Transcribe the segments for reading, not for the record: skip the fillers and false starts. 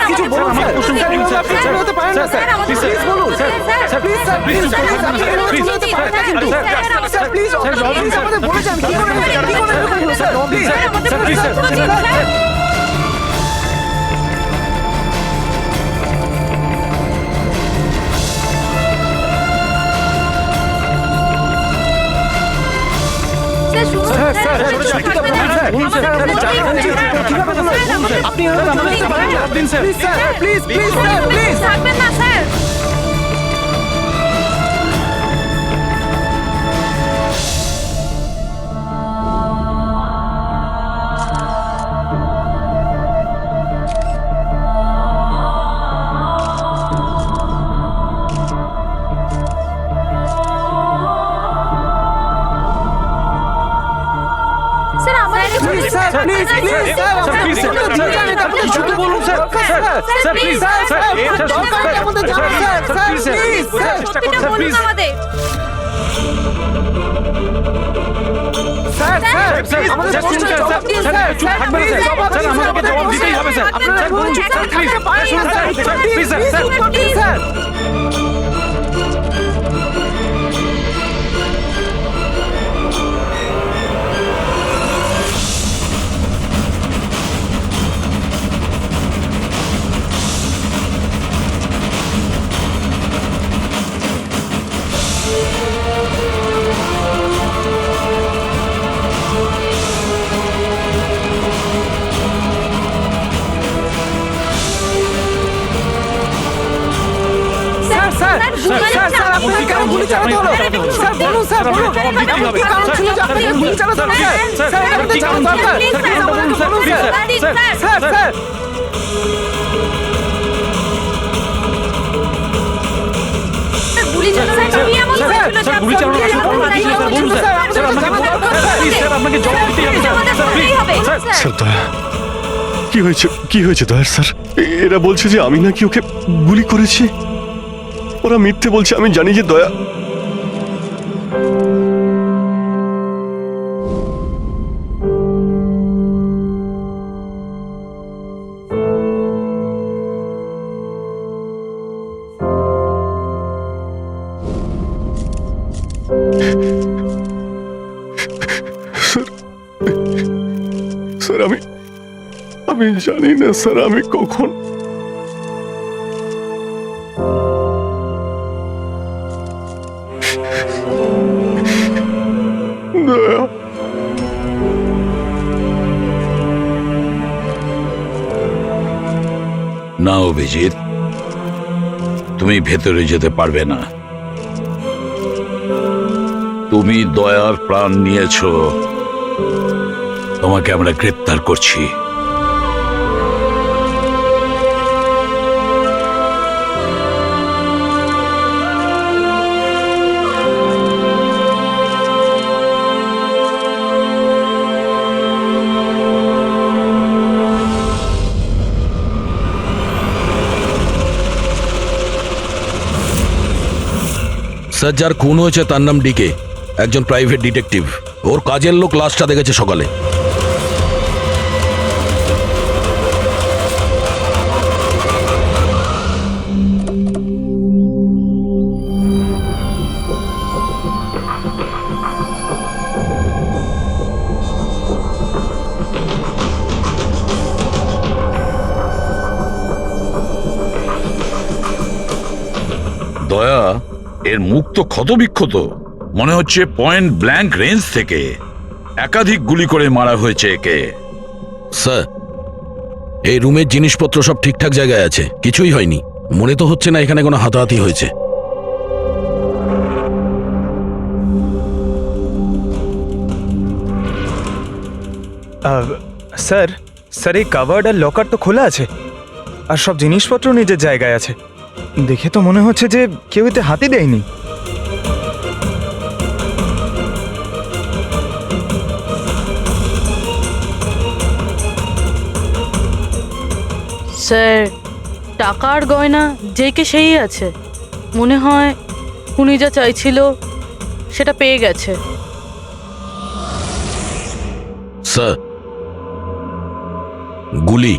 কিছু বলুন স্যার, আপনি হতে পারেন না স্যার, প্লিজ বলুন sir, please sir, please sir, please আমাদের বলে যান কি করে স্যার, প্লিজ স্যার। আপনি প্লিজ প্লিজ স্যার, প্লিজ থাকবেন না স্যার। কিছু তো বলুন sir, sir please sir, please আমাদের স্যার, স্যার আমাদের চুপ থাকবেন স্যার, আমাদেরকে জবাব দিতেই হবে স্যার, আপনারা বলুন sir, please please sir, please sir. গুলি চালাতে হলো স্যার, বলুন স্যার, বলুন কি কারণ ছিল যে আপনাকে গুলি চালাতে হলো স্যার, স্যার আমাদের জানা দরকার, প্লিজ আমাদেরকে বলুন স্যার, স্যার স্যার গুলি চালানো কি এমন হয়েছিল যে গুলি চালানো বলুন স্যার, প্লিজ স্যার আপনাকে জবাব দিতেই হবে স্যার, প্লিজ স্যার। স্যার দয়া, কি হয়েছে দয়ার স্যার? এরা বলছে যে আমি নাকি ওকে গুলি করেছি। ওরা মিথ্যে বলছে, আমি জানি যে দয়া। স্যার আমি জানি না স্যার, আমি কখন দয়া। না অভিজিৎ, তুমি ভেতরে যেতে পারবে না। তুমি দয়ার প্রাণ নিয়েছো, তোমাকে আমরা গ্রেপ্তার করছি। স্যার, যার খুন হয়েছে তার নাম ডিকে, একজন প্রাইভেট ডিটেকটিভ। ওর কাজের লোক লাশটা দেখেছে সকালে। দয়া, এর মুখ তো ক্ষতবিক্ষত, মনে হচ্ছে পয়েন্ট ব্ল্যাঙ্ক রেঞ্জ থেকে একাধিক গুলি করে মারা হয়েছে একে। স্যার, এই রুমের জিনিসপত্র সব ঠিকঠাক জায়গায় আছে, কিছুই হয়নি। মনে তো হচ্ছে না এখানে কোনো হাতাহাতি হয়েছে। স্যার, স্যার এই কাভার্ড আর লকার তো খোলা আছে, আর সব জিনিসপত্র নিজের জায়গায় আছে। দেখে তো মনে হচ্ছে যে কেউ এতে হাতি দেয়নি। স্যার, টাকার গয়না যে কে সেই আছে, মনে হয় উনি যা চাইছিল সেটা পেয়ে গেছে। স্যার, গুলি।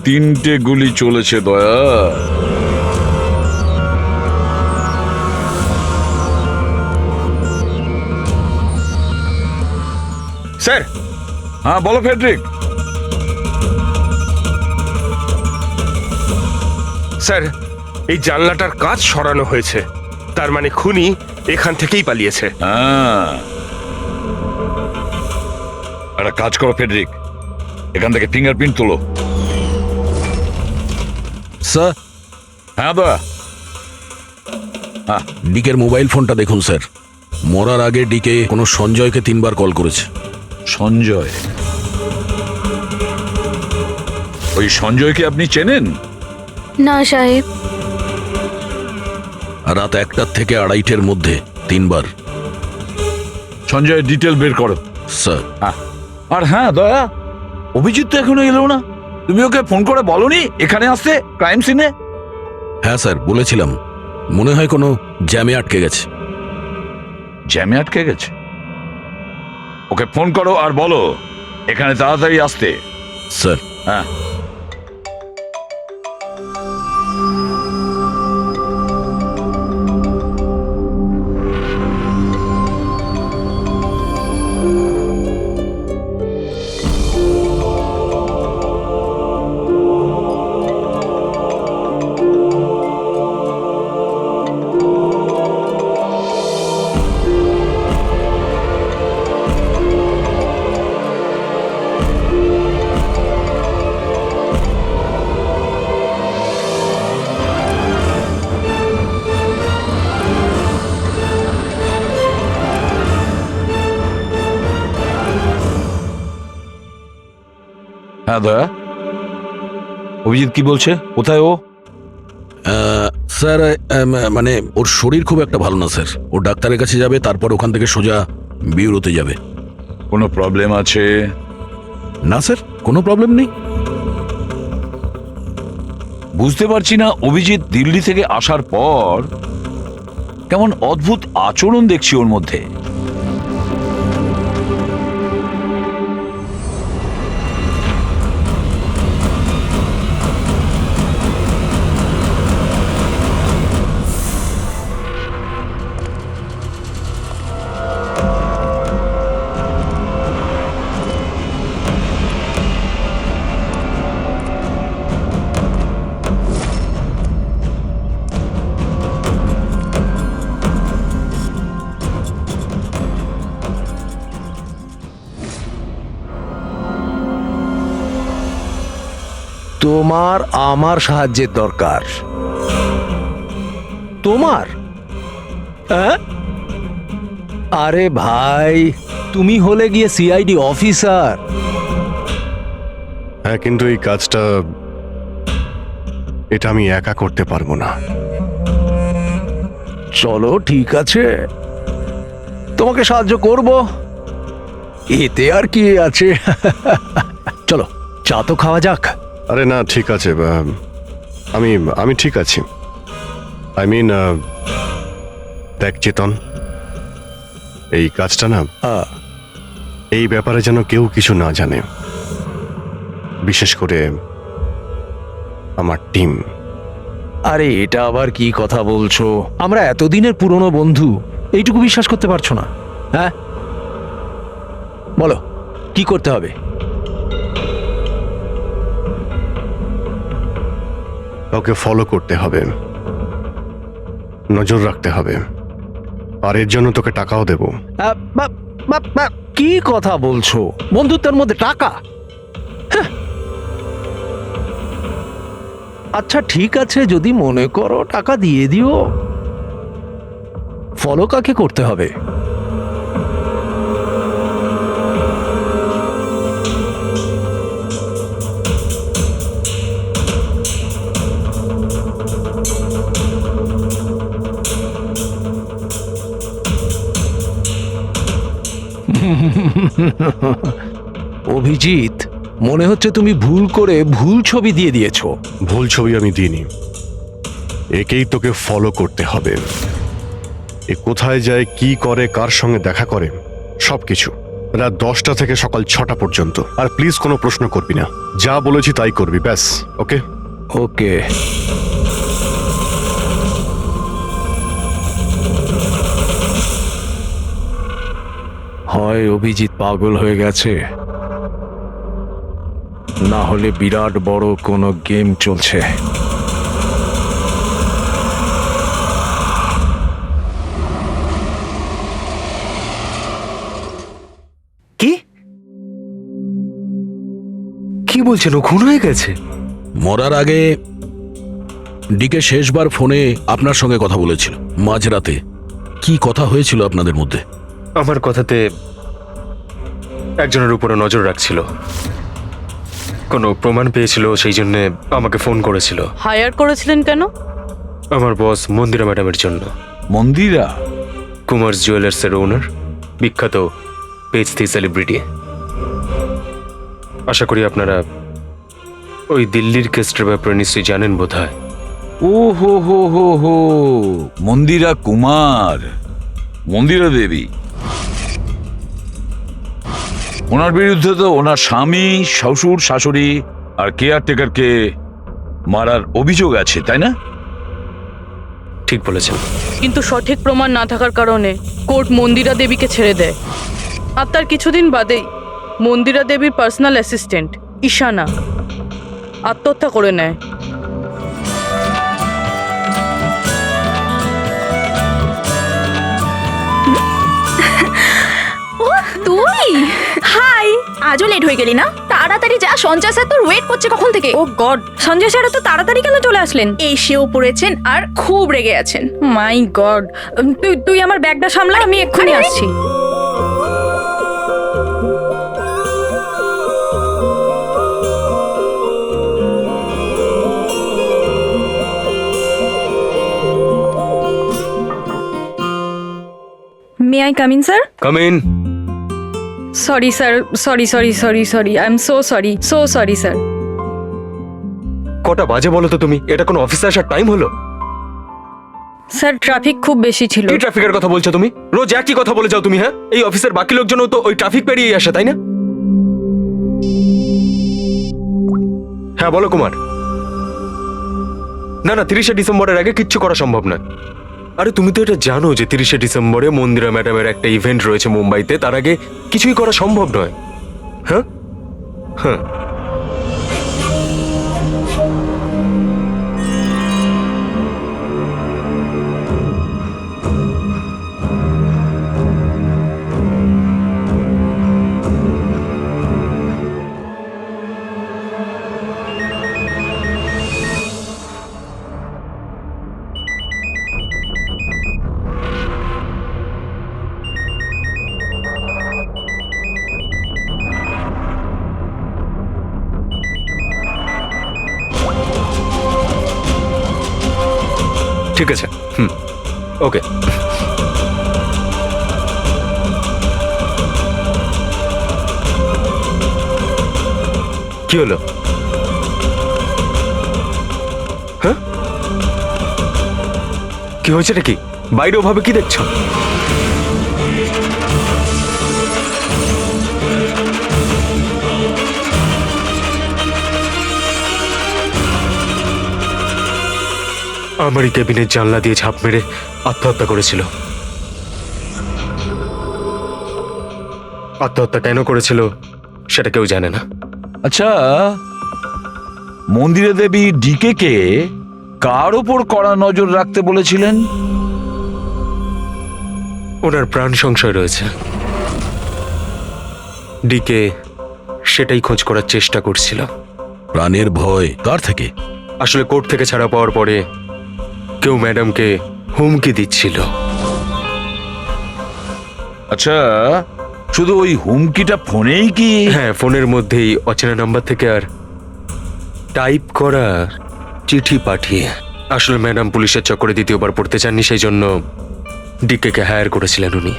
3টে গুলি চলেছে দয়া। স্যার, হ্যাঁ বলো ফেডরিক। স্যার এই জানলাটার কাঁচ সরানো হয়েছে, তার মানে খুনি এখান থেকেই পালিয়েছে। হ্যাঁ, একটা কাজ করো ফেডরিক, এখান থেকে ফিঙ্গারপ্রিন্ট তোলো। স্যার, হ্যাঁ দয়া। ডিকের মোবাইল ফোনটা দেখুন স্যার। মরার আগে ডিকে কোনো সঞ্জয়কে 3বার কল করেছে। সঞ্জয়? ওই সঞ্জয়কে আপনি চেনেন? না সাহেব। রাত 1টা থেকে 2:30-এর মধ্যে 3বার। সঞ্জয়ের ডিটেল বের করো। স্যার, আর হ্যাঁ দয়া, অভিজিৎ তো এখনো এলো না, তুমি ওকে ফোন করে বলনি এখানে আসতে ক্রাইম সিনে? হ্যাঁ স্যার বলেছিলাম, মনে হয় কোনো জ্যামে আটকে গেছে। জ্যামে আটকে গেছে? ওকে ফোন করো আর বলো এখানে তাড়াতাড়ি আসতে। স্যার, হ্যাঁ। হ্যাঁ দয়া, অভিজিৎ কি বলছে, কোথায় ও? স্যার মানে ওর শরীর খুব একটা ভালো না স্যার। ও ডাক্তারের কাছে যাবে, তারপর ওখান থেকে সোজা বিউরোতে যাবে। কোনো প্রবলেম আছে? না স্যার, কোনো প্রবলেম নেই। বুঝতে পারছি না, অভিজিৎ দিল্লি থেকে আসার পর কেমন অদ্ভুত আচরণ দেখছি ওর মধ্যে। তোমার আমার সাহায্যের দরকার। তোমার? হ্যাঁ? আরে ভাই, তুমি হলে গিয়ে সিআইডি অফিসার। হ্যাঁ, কিন্তু এই কাজটা এটা আমি একা করতে পারবো না। চলো ঠিক আছে, তোমাকে সাহায্য করব, এতে আর কি আছে। চলো চা তো খাওয়া যাক। আরে না, ঠিক আছে, আমি আমি ঠিক আছি। আই মিন, দেখ চেতন, এই কাজটা না, এই ব্যাপারে যেন কেউ কিছু না জানে, বিশেষ করে আমার টিম। আরে এটা আবার কি কথা বলছো? আমরা এতদিনের পুরনো বন্ধু, এইটুকু বিশ্বাস করতে পারছো না? হ্যাঁ বলো কি করতে হবে? কাউকে ফলো করতে হবে, নজর রাখতে হবে, আর এর জন্য তোকে টাকাও দেব। কি কথা বলছো? বন্ধুত্বের মধ্যে টাকা? হ্যাঁ। আচ্ছা ঠিক আছে, যদি মনে করো টাকা দিয়ে দিও। ফলো কাকে করতে হবে? অভিজিৎ, মনে হচ্ছে তুমি ভুল করে ভুল ছবি দিয়ে দিয়েছো। ভুল ছবি আমি দিইনি, একেই তোকে ফলো করতে হবে। এ কোথায় যায়, কি করে, কার সঙ্গে দেখা করে, সবকিছু রাত 10টা থেকে সকাল 6টা পর্যন্ত। আর প্লিজ কোনো প্রশ্ন করবি না, যা বলেছি তাই করবি, ব্যাস। ওকে? ওকে। হয় অভিজিৎ পাগল হয়ে গেছে, না হলে বিরাট বড় কোনো গেম চলছে। কি কি বলছেন? ও খুন হয়ে গেছে? মরার আগে ডিকে শেষবার ফোনে আপনার সঙ্গে কথা বলেছিল মাঝরাতে। কি কথা হয়েছিল আপনাদের মধ্যে? আমার কথাতে একজনের উপরে নজর রাখছিল, কোনো প্রমাণ পেয়েছিল, সেই জন্য আমাকে ফোন করেছিল। হায়ার করেছিলেন কেন? আমার বস মন্দিরা ম্যাডামের জন্য। মন্দিরা? কুমার জুয়েলার্সের ওনার, বিখ্যাত পেজ 3 সেলিব্রিটি। আশা করি আপনারা ওই দিল্লির কেসটার ব্যাপারে নিশ্চয়ই জানেন বোধহয়। ও হো হো হো হো, মন্দিরা কুমার, মন্দিরা দেবী। ওনার বিরুদ্ধে তো ওনার স্বামী, শ্বশুর, শাশুড়ি আর কেয়ারটেকারকে মারার অভিযোগ আছে, তাই না? ঠিক বলেছেন। কিন্তু সঠিক প্রমাণ না থাকার কারণে কোর্ট মন্দিরা দেবীকে ছেড়ে দেয়। আর তার কিছুদিন বাদেই মন্দিরা দেবীর পার্সোনাল অ্যাসিস্ট্যান্ট ঈশানা আত্মহত্যা করে নেয়। ও তুই? হাই, আজও লেট হয়ে গেলি না? তাড়াতাড়ি যা, সঞ্জয় স্যার তোর ওয়েট করছে কখন থেকে। ও গড, সঞ্জয় স্যার তো তাড়াতাড়ি কেন চলে আসলেন? এসেও পড়েছেন আর খুব রেগে আছেন। মাই গড, তুই আমার ব্যাগটা সামলা, আমি এক্ষুনি আসছি। May I come in, sir? Come in. Sorry, sir. Sorry. I'm so sorry, sir. কটা বাজে বলো তো তুমি? এটা কোনো অফিসে আসার টাইম হলো? স্যার ট্রাফিক খুব বেশি ছিল। কি ট্রাফিকের কথা বলছো তুমি? রোজ একই কথা বলে যাও তুমি। হ্যাঁ, এই অফিসের বাকি লোকজনও তো ওই ট্রাফিক পেরিয়ে আসে, তাই না? হ্যাঁ বলো কুমার। না 30শে ডিসেম্বরের আগে কিচ্ছু করা সম্ভব নয়। আরে তুমি তো এটা জানো যে 30শে ডিসেম্বরে মন্দিরা ম্যাডামের একটা ইভেন্ট রয়েছে মুম্বাইতে, তার আগে কিছুই করা সম্ভব নয়। হ্যাঁ হ্যাঁ, ঠিক আছে। ওকে। কি হলো? হ্যাঁ, কি হয়েছে নাকি? বাইরে ওভাবে কি দেখছো? আমারই কেবিনের জানলা দিয়ে ঝাঁপ মেরে আত্মহত্যা করেছিল। আত্মহত্যা কেন করেছিল সেটা কেউ জানে না। আচ্ছা, মন্দিরা দেবী ডিকে কে কার ওপর কড়া নজর রাখতে বলেছিলেন? ওনার প্রাণ সংশয় রয়েছে। ডিকে সেটাই খোঁজ করার চেষ্টা করছিল। প্রাণের ভয় কার থেকে? আসলে কোর্ট থেকে ছাড়া পাওয়ার পরে কেউ ম্যাডামকে হুমকি দিচ্ছিল। আচ্ছা, শুধু ওই হুমকিটা ফোনেই কি? হ্যাঁ, ফোনের মধ্যেই অচেনা নাম্বার থেকে আর টাইপ করা চিঠি পাঠিয়ে। আসলে ম্যাডাম পুলিশের চক্করে দ্বিতীয়বার পড়তে চাননি, সেই জন্য ডিকে কে হায়ার করেছিলেন উনি।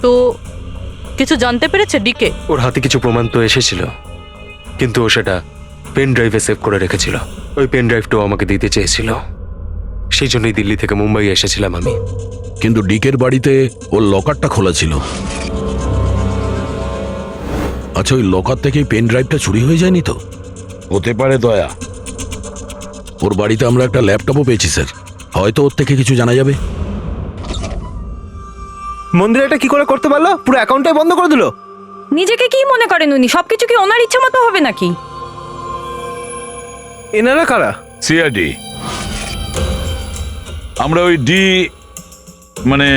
তো কিছু জানতে পেরেছে ডিকে? ওর হাতে কিছু প্রমাণ তো এসেছিল, কিন্তু ও সেটা পেন ড্রাইভে সেভ করে রেখেছিল। ওই পেন ড্রাইভটাও আমাকে দিতে চেয়েছিল, সেই জন্যই দিল্লি থেকে মুম্বাই এসেছিলাম আমি। কিন্তু ডিকের বাড়িতে ওর লকারটা খোলা ছিল। আচ্ছা, ওই লকার থেকে পেন ড্রাইভটা চুরি হয়ে যায়নি তো? হতে পারে দয়া। ওর বাড়িতে আমরা একটা ল্যাপটপও পেয়েছি স্যার, হয়তো ওর থেকে কিছু জানা যাবে। মন্দির এটা কি করে করতে পারলো? পুরো অ্যাকাউন্টটাই বন্ধ করে দিল। নিজেকে কি মনে করেন উনি? সবকিছু কি ওনার ইচ্ছা মতো হবে নাকি? এনারা কারা? সিআইডি। আমরা ওই মানে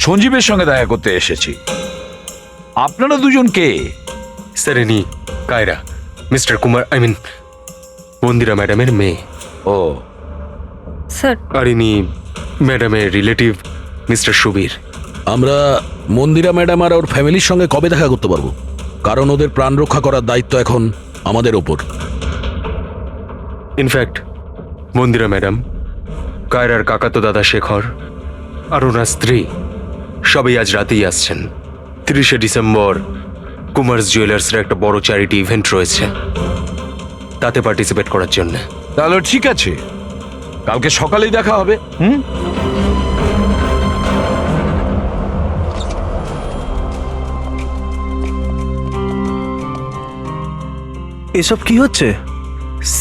সঞ্জীবের সঙ্গে দেখা করতে এসেছি। আপনারা দুজন কে? স্যার ইনি কায়রা, মিস্টার কুমার, মন্দিরা ম্যাডামের মেয়ে। ও স্যার, আর ইনি ম্যাডামের রিলেটিভ মিস্টার সুবীর। আমরা মন্দিরা ম্যাডাম আর ওর ফ্যামিলির সঙ্গে কবে দেখা করতে পারবো? কারণ ওদের প্রাণ রক্ষা করার দায়িত্ব এখন আমাদের ওপর। ইনফ্যাক্ট মন্দিরা ম্যাডাম, কায়রার কাকাতো দাদা শেখর আর ওনার স্ত্রী সবাই আজ রাতেই আসছেন। 30শে ডিসেম্বর কুমার্স জুয়েলার্সের একটা বড় চ্যারিটি ইভেন্ট রয়েছে, তাতে পার্টিসিপেট করার জন্য। তাহলে ঠিক আছে, কালকে সকালেই দেখা হবে। এসব কি হচ্ছে?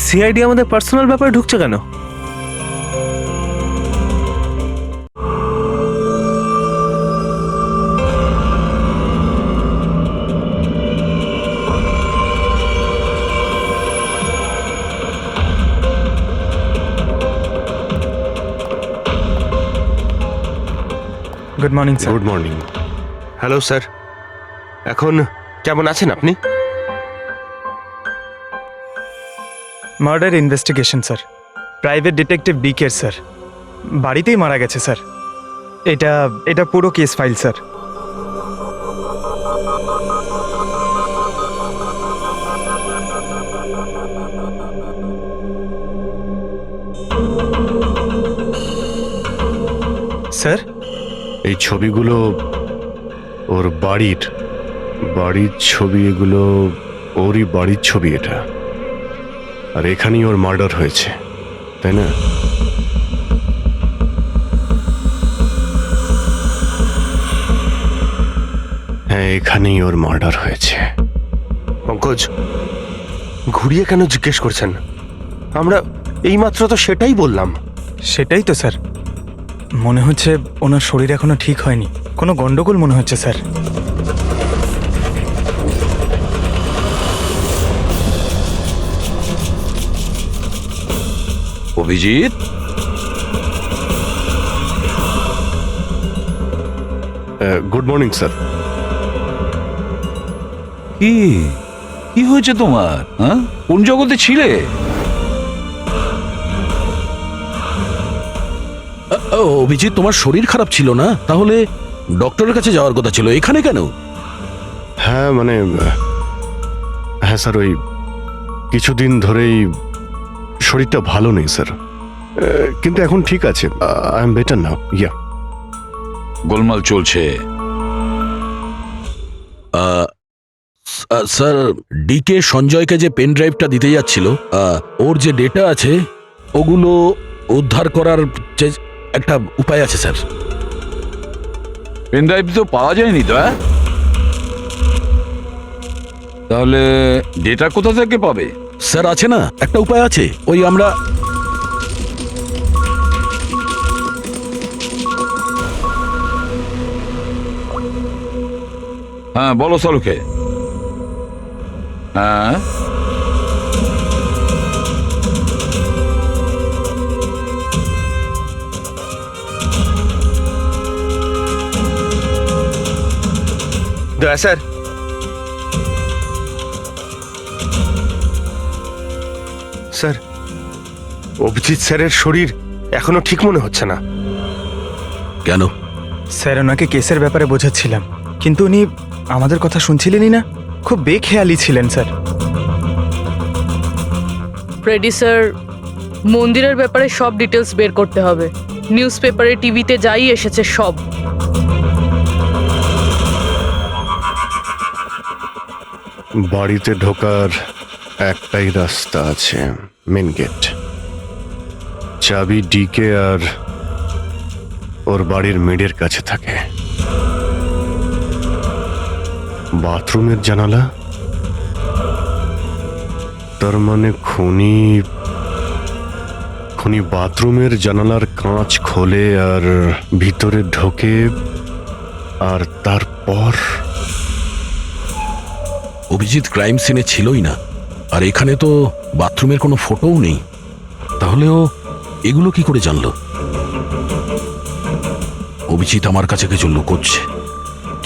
সিআইডি আমাদের পার্সোনাল ব্যাপারে ঢুকছে কেন? Good morning sir. Good morning. Hello sir, এখন কেমন আছেন আপনি? Murder investigation sir, private detective DK sir, বাড়িতেই মারা গেছে স্যার। এটা পুরো কেস ফাইল স্যার। স্যার, এই ছবিগুলো ওর বাড়ির ছবি, এগুলো ওরই বাড়ির ছবি এটা, আর এখানেই ওর মার্ডার হয়েছে, তাই না? হ্যাঁ, এখানেই ওর মার্ডার হয়েছে। পঙ্কজ, ঘুরিয়ে কেন জিজ্ঞেস করছেন? আমরা এইমাত্র তো সেটাই বললাম। সেটাই তো স্যার, মনে হচ্ছে ওনার শরীর এখনো ঠিক হয়নি, কোনো গন্ডগোল মনে হচ্ছে sir. Abhijit, good morning sir. কি হয়েছে তোমার? হ্যাঁ, কোন জগতে ছিলে? অভিজিৎ, তোমার শরীর খারাপ ছিল না? তাহলে ডক্টরের কাছে যাওয়ার কথা ছিল, এখানে কেন? হ্যাঁ হ্যাঁ স্যার, ওই কিছুদিন ধরেই শরীরটা ভালো নেই স্যার, কিন্তু এখন ঠিক আছে। I am better now. Yeah, গোলমাল চলছে। স্যার, ডিকে সঞ্জয়কে যে পেন ড্রাইভটা দিতে যাচ্ছিল, ওর যে ডেটা আছে ওগুলো উদ্ধার করার যে একটা উপায় আছে স্যার। পেন ড্রাইভ তো পাওয়া যায়নি তো? তাহলে ডেটা কোথা থেকে পাবে? স্যার, আছে না একটা উপায় আছে, ওই আমরা হ্যাঁ, বলো সলুকে। হ্যাঁ, দয়া স্যার, স্যার, অভিজিৎ স্যারের শরীর এখনো ঠিক মনে হচ্ছে না। কেন? স্যার, ওনাকে কেসের ব্যাপারে বোঝাচ্ছিলাম, কিন্তু উনি আমাদের কথা শুনছিলেনই না, খুব বেখেয়ালি ছিলেন স্যার। ফ্রেডি স্যার, মন্দিরের ব্যাপারে সব ডিটেলস বের করতে হবে। নিউজ পেপারে, টিভিতে যাই এসেছে সব। বাড়িতে ঢোকার একটাই রাস্তা আছে, মেন গেট। চাবি ডিকে আর ওর বাড়ির মেডের কাছে থাকে। বাথরুমের জানালা, তার মানে খুনি বাথরুমের জানালার কাঁচ খোলে আর ভিতরে ঢোকে, আর তারপর অভিজিৎ ক্রাইম সিনে ছিলই না, আর এখানে তো বাথরুমের কোনো ফটোও নেই। তাহলেও এগুলো কি করে জানলো? অভিজিৎ আমার কাছে কিছু লুকোচ্ছে,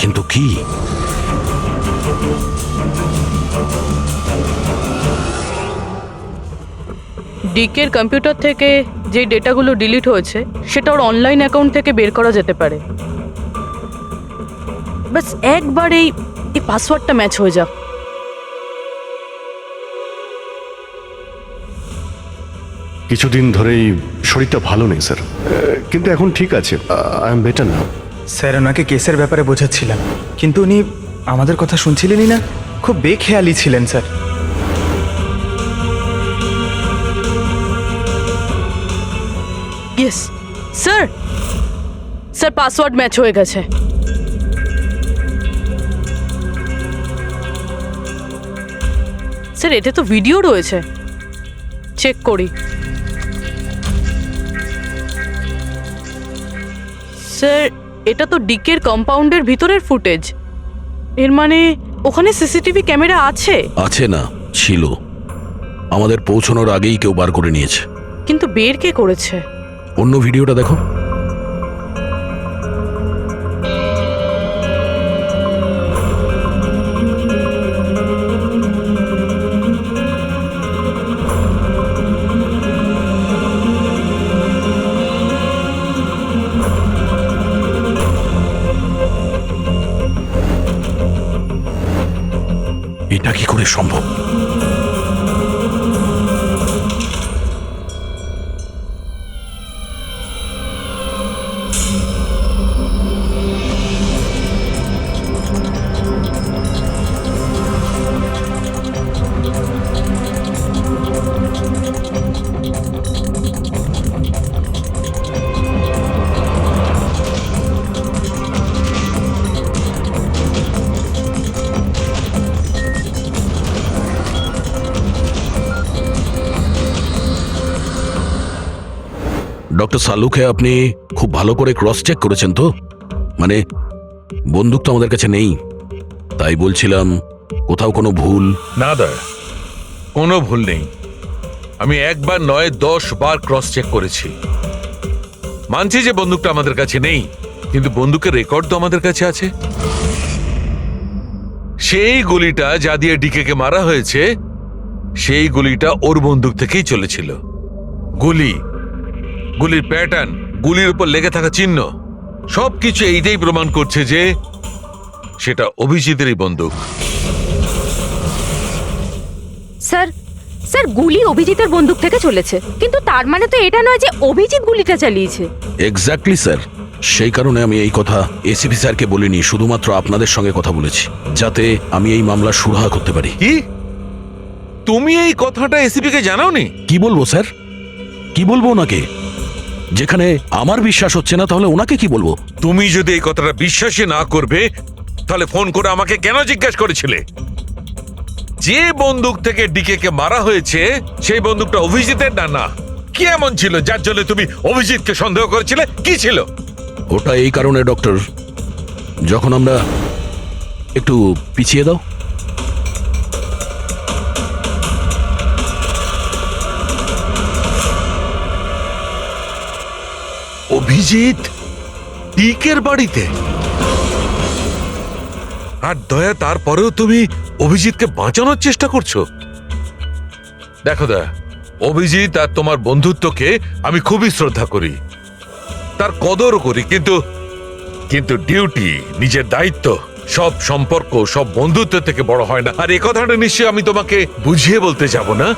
কিন্তু কি? ডিকের কম্পিউটার থেকে যে ডেটাগুলো ডিলিট হয়েছে সেটা ওর অনলাইন অ্যাকাউন্ট থেকে বের করা যেতে পারে। বাস একবার এই পাসওয়ার্ডটা ম্যাচ হয়ে যাক। কিছুদিন ধরেই শরীরটা ভালো নেই স্যার, কিন্তু এখন ঠিক আছে। I am better now. Sir ওনাকে কেসের ব্যাপারে বোঝাচ্ছিলাম, কিন্তু উনি আমাদের কথা শুনছিলেনই না, খুব বেখেয়ালি ছিলেন sir. Yes sir, sir password match হয়ে গেছে। স্যার এতে তো ভিডিও রয়েছে, চেক করি। স্যার এটা তো ডিকের কম্পাউন্ডের ভিতরের ফুটেজ, এর মানে ওখানে সিসিটিভি ক্যামেরা আছে? আছে না, ছিল। আমাদের পৌঁছানোর আগেই কেউ বার করে নিয়েছে। কিন্তু বের কে করেছে? অন্য ভিডিওটা দেখো। এটা কি করে সম্ভব? ডক্টর সালুকে আপনি খুব ভালো করে ক্রস চেক করেছেন তো? মানে বন্দুক তো আমাদের কাছে নেই, তাই বলছিলাম কোথাও কোনো ভুল? না দয়া, কোনো ভুল নেই। আমি একবার নয় 10 বার ক্রস চেক করেছি। মানছি যে বন্দুকটা আমাদের কাছে নেই, কিন্তু বন্দুকের রেকর্ড তো আমাদের কাছে আছে। সেই গুলিটা যা দিয়ে ডিকে মারা হয়েছে, সেই গুলিটা ওর বন্দুক থেকেই চলেছিল। গুলির প্যাটার্ন, গুলির উপর লেগে থাকা চিহ্ন, সবকিছু এইটাই প্রমাণ করছে যে সেটা অভিজিতেরই বন্দুক। স্যার স্যার গুলি অভিজিতের বন্দুক থেকে চলেছে, কিন্তু তার মানে তো এটা নয় যে অভিজিৎ গুলিটা চালিয়েছে। এক্স্যাক্টলি স্যার, সেই কারণে আমি এই কথা এসিপি স্যারকে বলিনি, শুধুমাত্র আপনাদের সঙ্গে কথা বলেছি, যাতে আমি এই মামলা সুরাহা করতে পারি। কি তুমি এই কথাটা এসিপি কে জানাওনি? কি বলবো স্যার, কি বলবো ওনাকে? যেখানে আমার বিশ্বাস হচ্ছে না, তাহলে ওনাকে কি বলবো? তুমি যদি এই কথাটা বিশ্বাসই না করবে, তাহলে ফোন করে আমাকে কেন জিজ্ঞাসা করেছিলে? যে বন্দুক থেকে ডিকে কে মারা হয়েছে সেই বন্দুকটা অভিজিতের না? কি এমন ছিল যার জন্য তুমি অভিজিৎকে সন্দেহ করেছিলে? কি ছিল ওটা? এই কারণে ডক্টর, যখন আমরা একটু পিছিয়ে দাও। অভিজিৎ ডিকের বাড়িতে, আর দয়া তারপরেও তুমি অভিজিৎকে বাঁচানোর চেষ্টা করছো। দেখো দয়া, অভিজিৎ আর তোমার বন্ধুত্বকে আমি খুবই শ্রদ্ধা করি, তার কদরও করি, কিন্তু ডিউটি, নিজের দায়িত্ব, সব সম্পর্ক সব বন্ধুত্ব থেকে বড় হয় না। আর এই কথাটা নিশ্চয়ই আমি তোমাকে বুঝিয়ে বলতে যাব না।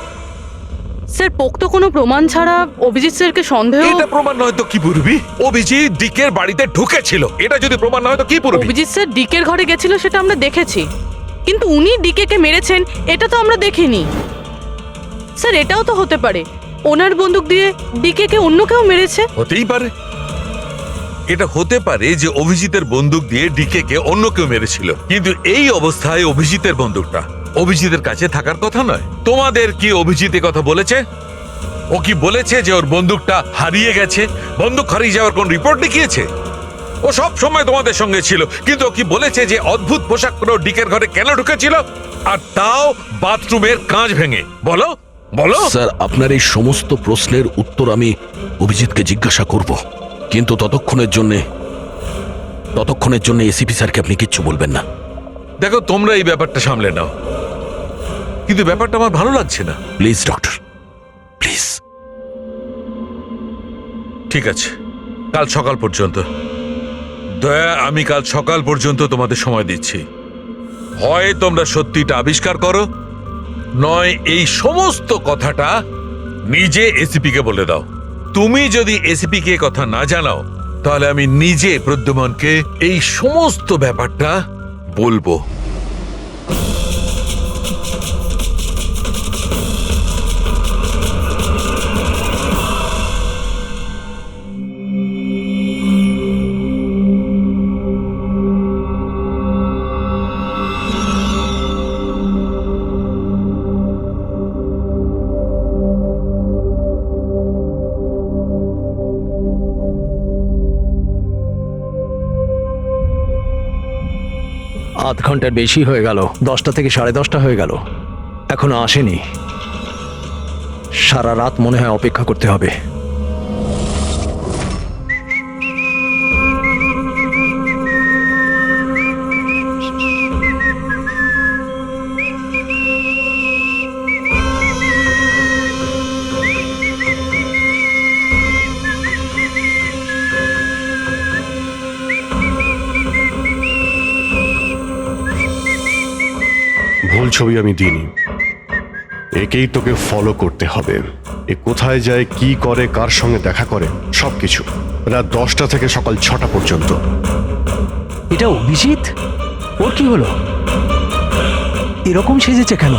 স্যার পোক্ত কোনো প্রমাণ ছাড়া অভিজিৎ স্যারকে সন্দেহ? এটা প্রমাণ নয় তো কি পুরবি? অভিজিৎ ডিকের বাড়িতে ঢুকেছিল, এটা যদি প্রমাণ নয় তো কি পুরবি? অভিজিৎ স্যার ডিকের ঘরে গেছিল সেটা আমরা দেখেছি, কিন্তু উনি ডিকে মেরেছেন এটা তো আমরা দেখিনি। স্যার এটাও তো হতে পারে ওনার বন্দুক দিয়ে ডিকে অন্য কেউ মেরেছে। হতেই পারে, এটা হতে পারে যে অভিজিতের বন্দুক দিয়ে ডিকে কে অন্য কেউ মেরেছিল, কিন্তু এই অবস্থায় অভিজিতের বন্দুকটা অভিজিতের কাছে থাকার কথা নয়। তোমাদের কি অভিজিৎ এ কথা বলেছে? ও কি বলেছে যে ওর বন্দুকটা হারিয়ে গেছে? বন্দুক হারিয়ে যাওয়ার কোন রিপোর্ট দেখিয়েছে? ও সব সময় তোমাদের সঙ্গে ছিল, কিন্তু ও কি বলেছে যে অদ্ভুত পোশাক পরে ডিকের ঘরে কেন ঢুকেছিল, আর তাও বাথরুমের কাঁচ ভেঙে? বলো বলো। স্যার, আপনার এই সমস্ত প্রশ্নের উত্তর আমি অভিজিৎকে জিজ্ঞাসা করব, কিন্তু ততক্ষণের জন্য এসিপি স্যারকে আপনি কিচ্ছু বলবেন না। দেখো, তোমরা এই ব্যাপারটা সামলে নাও, কিন্তু ব্যাপারটা আমার ভালো লাগছে না। Please doctor, please. ঠিক আছে, কাল সকাল পর্যন্ত। দয়া, আমি কাল সকাল পর্যন্ত তোমাদের সময় দিচ্ছি। হয় তোমরা সত্যিটা আবিষ্কার করো, নয় এই সমস্ত কথাটা নিজে এসিপি কে বলে দাও। তুমি যদি এসিপি কে কথা না জানাও, তাহলে আমি নিজে প্রদ্যুম্নকে এই সমস্ত ব্যাপারটা বলবো। আধ ঘন্টার বেশি হয়ে গেল, 10টা থেকে 10:30 হয়ে গেল, এখনো আসেনি। সারা রাত মনে হয় অপেক্ষা করতে হবে। ভুল ছবি আমি দিইনি, একেই তোকে ফলো করতে হবে। এ কোথায় যায়, কি করে, কার সঙ্গে দেখা করে, সবকিছু। রাত 10টা থেকে সকাল 6টা পর্যন্ত। এটা অভিজিৎ? ওর কি হলো? এরকম সেজেছে কেন?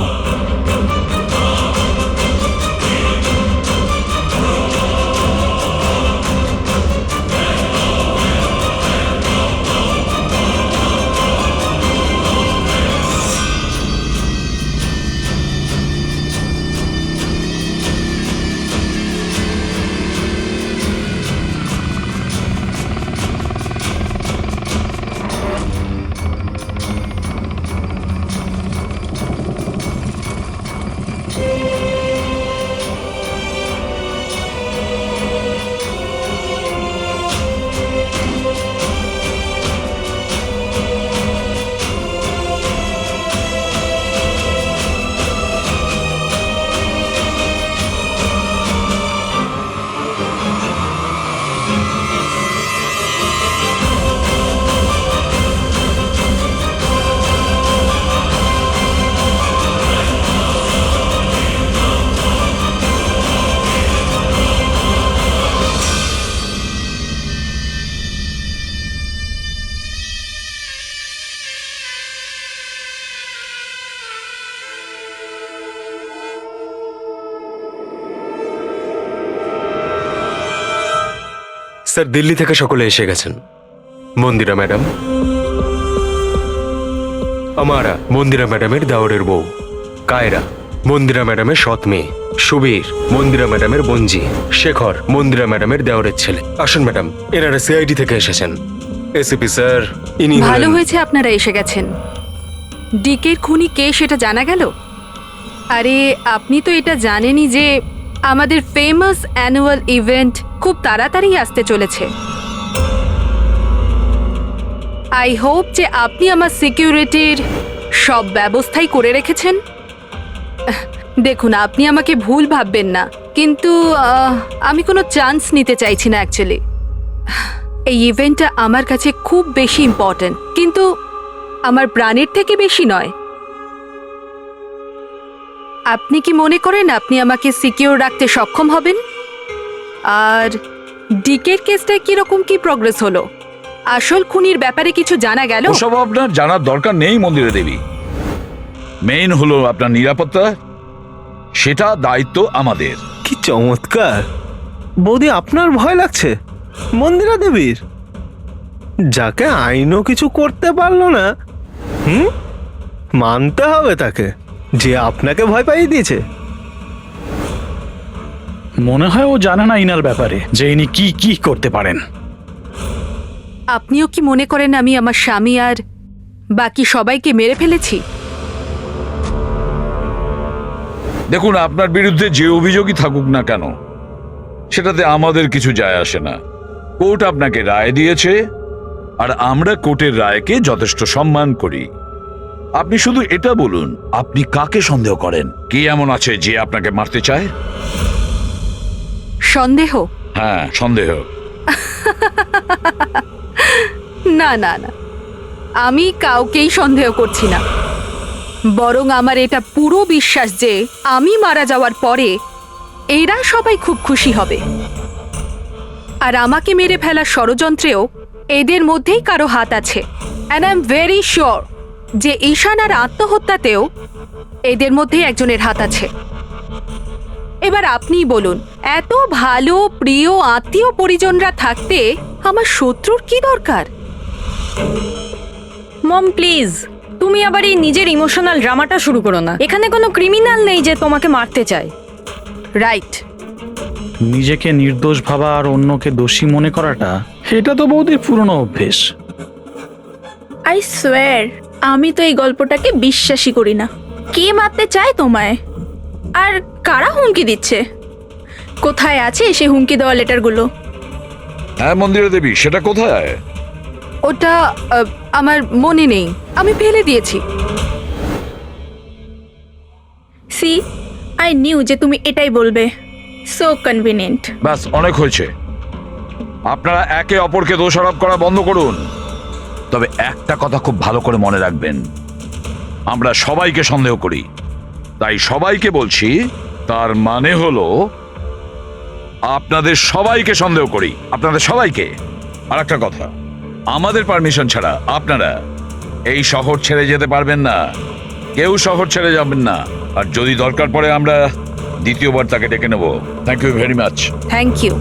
স্যার, দিল্লি থেকে সকলে এসে গেছেন। মন্দিরা ম্যাডাম, আমারা মন্দিরা ম্যাডামের দাওরের বউ, কায়রা মন্দিরা ম্যাডামের সৎ মেয়ে, সুবীর মন্দিরা ম্যাডামের বোনজি, শেখর মন্দিরা ম্যাডামের দেওরের ছেলে। আসুন ম্যাডাম, এনারা সিআইডি থেকে এসেছেন। এসিপি স্যার, ইনি ভালো হয়েছে আপনারা এসে গেছেন। ডিকের খুনি কে সেটা জানা গেল? আরে আপনি তো এটা জানেনই যে আমাদের ফেমাস অ্যানুয়াল ইভেন্ট খুব তাড়াতাড়ি আসতে চলেছে। আই হোপ যে আপনি আমার সিকিউরিটির সব ব্যবস্থাই করে রেখেছেন। দেখুন, আপনি আমাকে ভুল ভাববেন না, কিন্তু আমি কোনো চান্স নিতে চাইছি না অ্যাকচুয়ালি। এই ইভেন্টটা আমার কাছে খুব বেশি ইম্পর্ট্যান্ট, কিন্তু আমার প্রাণের থেকে বেশি নয়। আপনি কি মনে করেন আপনি আমাকে সিকিউর রাখতে সক্ষম হবেন? আর ডিকের কেসটা কিরকম কি প্রগ্রেস হলো? আসল খুনির ব্যাপারে কিছু জানা গেল? ওসব আপনার জানার দরকার নেই মন্দিরা দেবী। মেইন হলো আপনার নিরাপত্তা, সেটা দায়িত্ব আমাদের। কি চমৎকার! বৌদি, আপনার ভয় লাগছে মন্দিরা দেবীর? যাকে আইনও কিছু করতে পারলো না, মানতে হবে তাকে যে আপনাকে ভয় পাইয়ে দিয়েছে। মনে হয় ও জানে না ইনার ব্যাপারে যে ইনি কি কি করতে পারেন। আপনিও কি মনে করেন আমি আমার স্বামী আর বাকি সবাইকে মেরে ফেলেছি? দেখুন, আপনার বিরুদ্ধে যে অভিযোগই থাকুক না কেন, সেটাতে আমাদের কিছু যায় আসে না। কোর্ট আপনাকে রায় দিয়েছে, আর আমরা কোর্টের রায়কে যথেষ্ট সম্মান করি। আপনি শুধু এটা বলুন, আপনি কাকে সন্দেহ করেন? কি এমন আছে যে আপনাকে মারতে চায়? সন্দেহ? হ্যাঁ, সন্দেহ। না না না, আমি কাউকেই সন্দেহ করছি না। বরং আমার এটা পুরো বিশ্বাস যে আমি মারা যাওয়ার পরে এরা সবাই খুব খুশি হবে, আর আমাকে মেরে ফেলার ষড়যন্ত্রেও এদের মধ্যেই কারো হাত আছে। And I am very sure যে ঈশানার আত্মহত্যাতেও এদের মধ্যেই একজনের হাত আছে। এবার আপনিই বলুন, এত ভালো প্রিয় আত্মীয় পরিজনরা থাকতে আমার শত্রুর কি দরকার? মম প্লিজ, তুমি আবার এই নিজের ইমোশনাল ড্রামাটা শুরু করো না। এখানে কোনো ক্রিমিনাল নেই যে তোমাকে মারতে চায়। রাইট। নিজেকে নির্দোষ ভাবা আর অন্যকে দোষী মনে করাটা, এটা তো বৌদির পুরনো অভ্যেস। আই সোয়ার, আমি তো এই গল্পটাকে বিশ্বাসই করি না। কে মারতে চায় তোমায়? আর কারা হুমকি দিচ্ছে? কোথায় আছে সে হুমকি দেওয়া লেটারগুলো? হ্যাঁ মন্দিরা দেবী, সেটা কোথায়? ওটা আমার মনে নেই, আমি ফেলে দিয়েছি। সি, আই নিউ যে তুমি এটাই বলবে। So convenient. ব্যাস, অনেক হয়েছে। আপনারা একে অপরকে দোষারোপ করা বন্ধ করুন। তবে একটা কথা খুব ভালো করে মনে রাখবেন, আমরা সবাইকে সন্দেহ করি। তাই সবাইকে বলছি, তার মানে হলো আপনাদের সবাইকে সন্দেহ করি, আপনাদের সবাইকে। আর একটা কথা, আমাদের পারমিশন ছাড়া আপনারা এই শহর ছেড়ে যেতে পারবেন না। কেউ শহর ছেড়ে যাবেন না। আর যদি দরকার পড়ে আমরা দ্বিতীয়বার তাকে ডেকে নেব। Thank you very much. Thank you.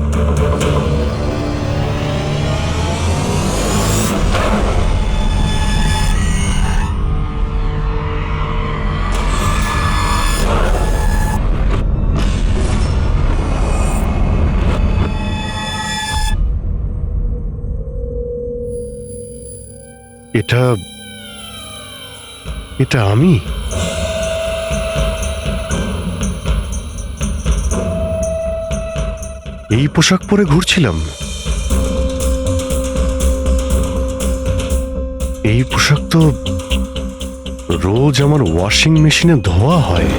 এটা এটা আমি? এই পোশাক পরে ঘুরছিলাম? এই পোশাক তো রোজ আমার ওয়াশিং মেশিনে ধোয়া হয়।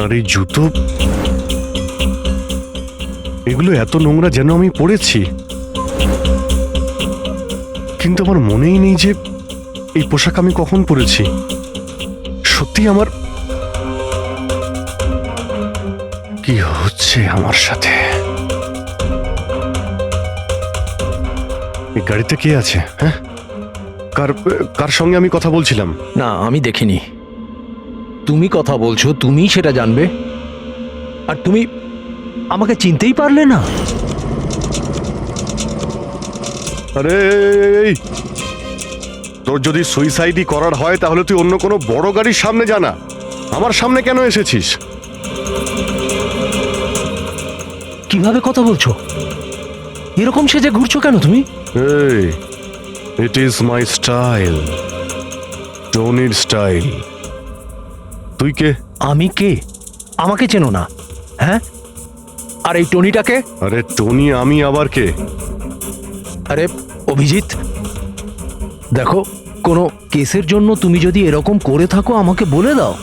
আর এই জুতো, এগুলো এত নোংরা যেন আমি পরেছি। কিন্তু আমার মনেই নেই যে এই পোশাক আমি কখন পরেছি। সত্যি আমার কি হচ্ছে আমার সাথে? এই গাড়িতে কে আছে? হ্যাঁ, কার কার সঙ্গে আমি কথা বলছিলাম? না, আমি দেখিনি। তুমি কথা বলছো, তুমি সেটা জানবে। আর তুমি আমাকে চিনতেই পারলে না? আরে তোর যদি সুইসাইডই করার হয় তাহলে তুই অন্য কোনো বড় গাড়ির সামনে জানা। আমার সামনে কেন এসেছিস? কিভাবে কথা বলছো? এরকম সেজে ঘুরছো কেন তুমি? এই, ইট ইজ মাই স্টাইল, টনির স্টাইল। তুই কে? আমি কে? আমাকে চেনো না? হ্যাঁ, আর এই টনিটাকে? আরে টনি আমি আবার কে? আরে অভিজিৎ, দেখো, কোনো কেসের জন্য তুমি যদি এরকম করে থাকো আমাকে বলে দাও।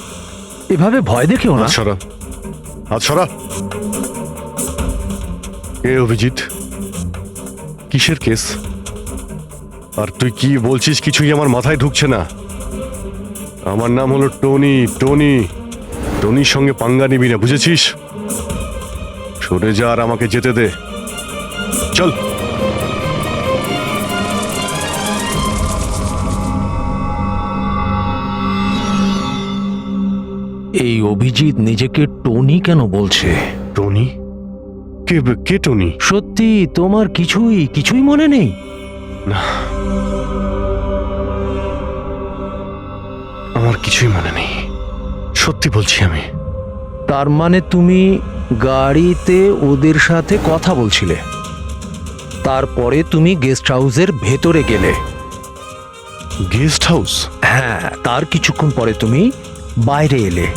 এভাবে ভয় দেখেও না। আচ্ছা, আচ্ছা, কে অভিজিৎ? কিসের কেস? আর তুই কি বলছিস কিছুই আমার মাথায় ঢুকছে না। আমার নাম হলো টনি। টনির সঙ্গে পাঙ্গা নিবি না, বুঝেছিস? সরে যা আর আমাকে যেতে দে। চল। এই অভিজিৎ নিজেকে টনি কেন বলছে? টনি? কে কে টনি? সত্যি তোমার কিছুই মনে নেই? না, আমার কিছুই মনে নেই, সত্যি বলছি আমি। তার মানে তুমি গাড়িতে ওদের সাথে কথা বলছিলে, তারপরে তুমি গেস্ট হাউসের ভেতরে গেলে। Guest house? হ্যাঁ, তার কিছুক্ষণ পরে তুমি বাইরে এলে।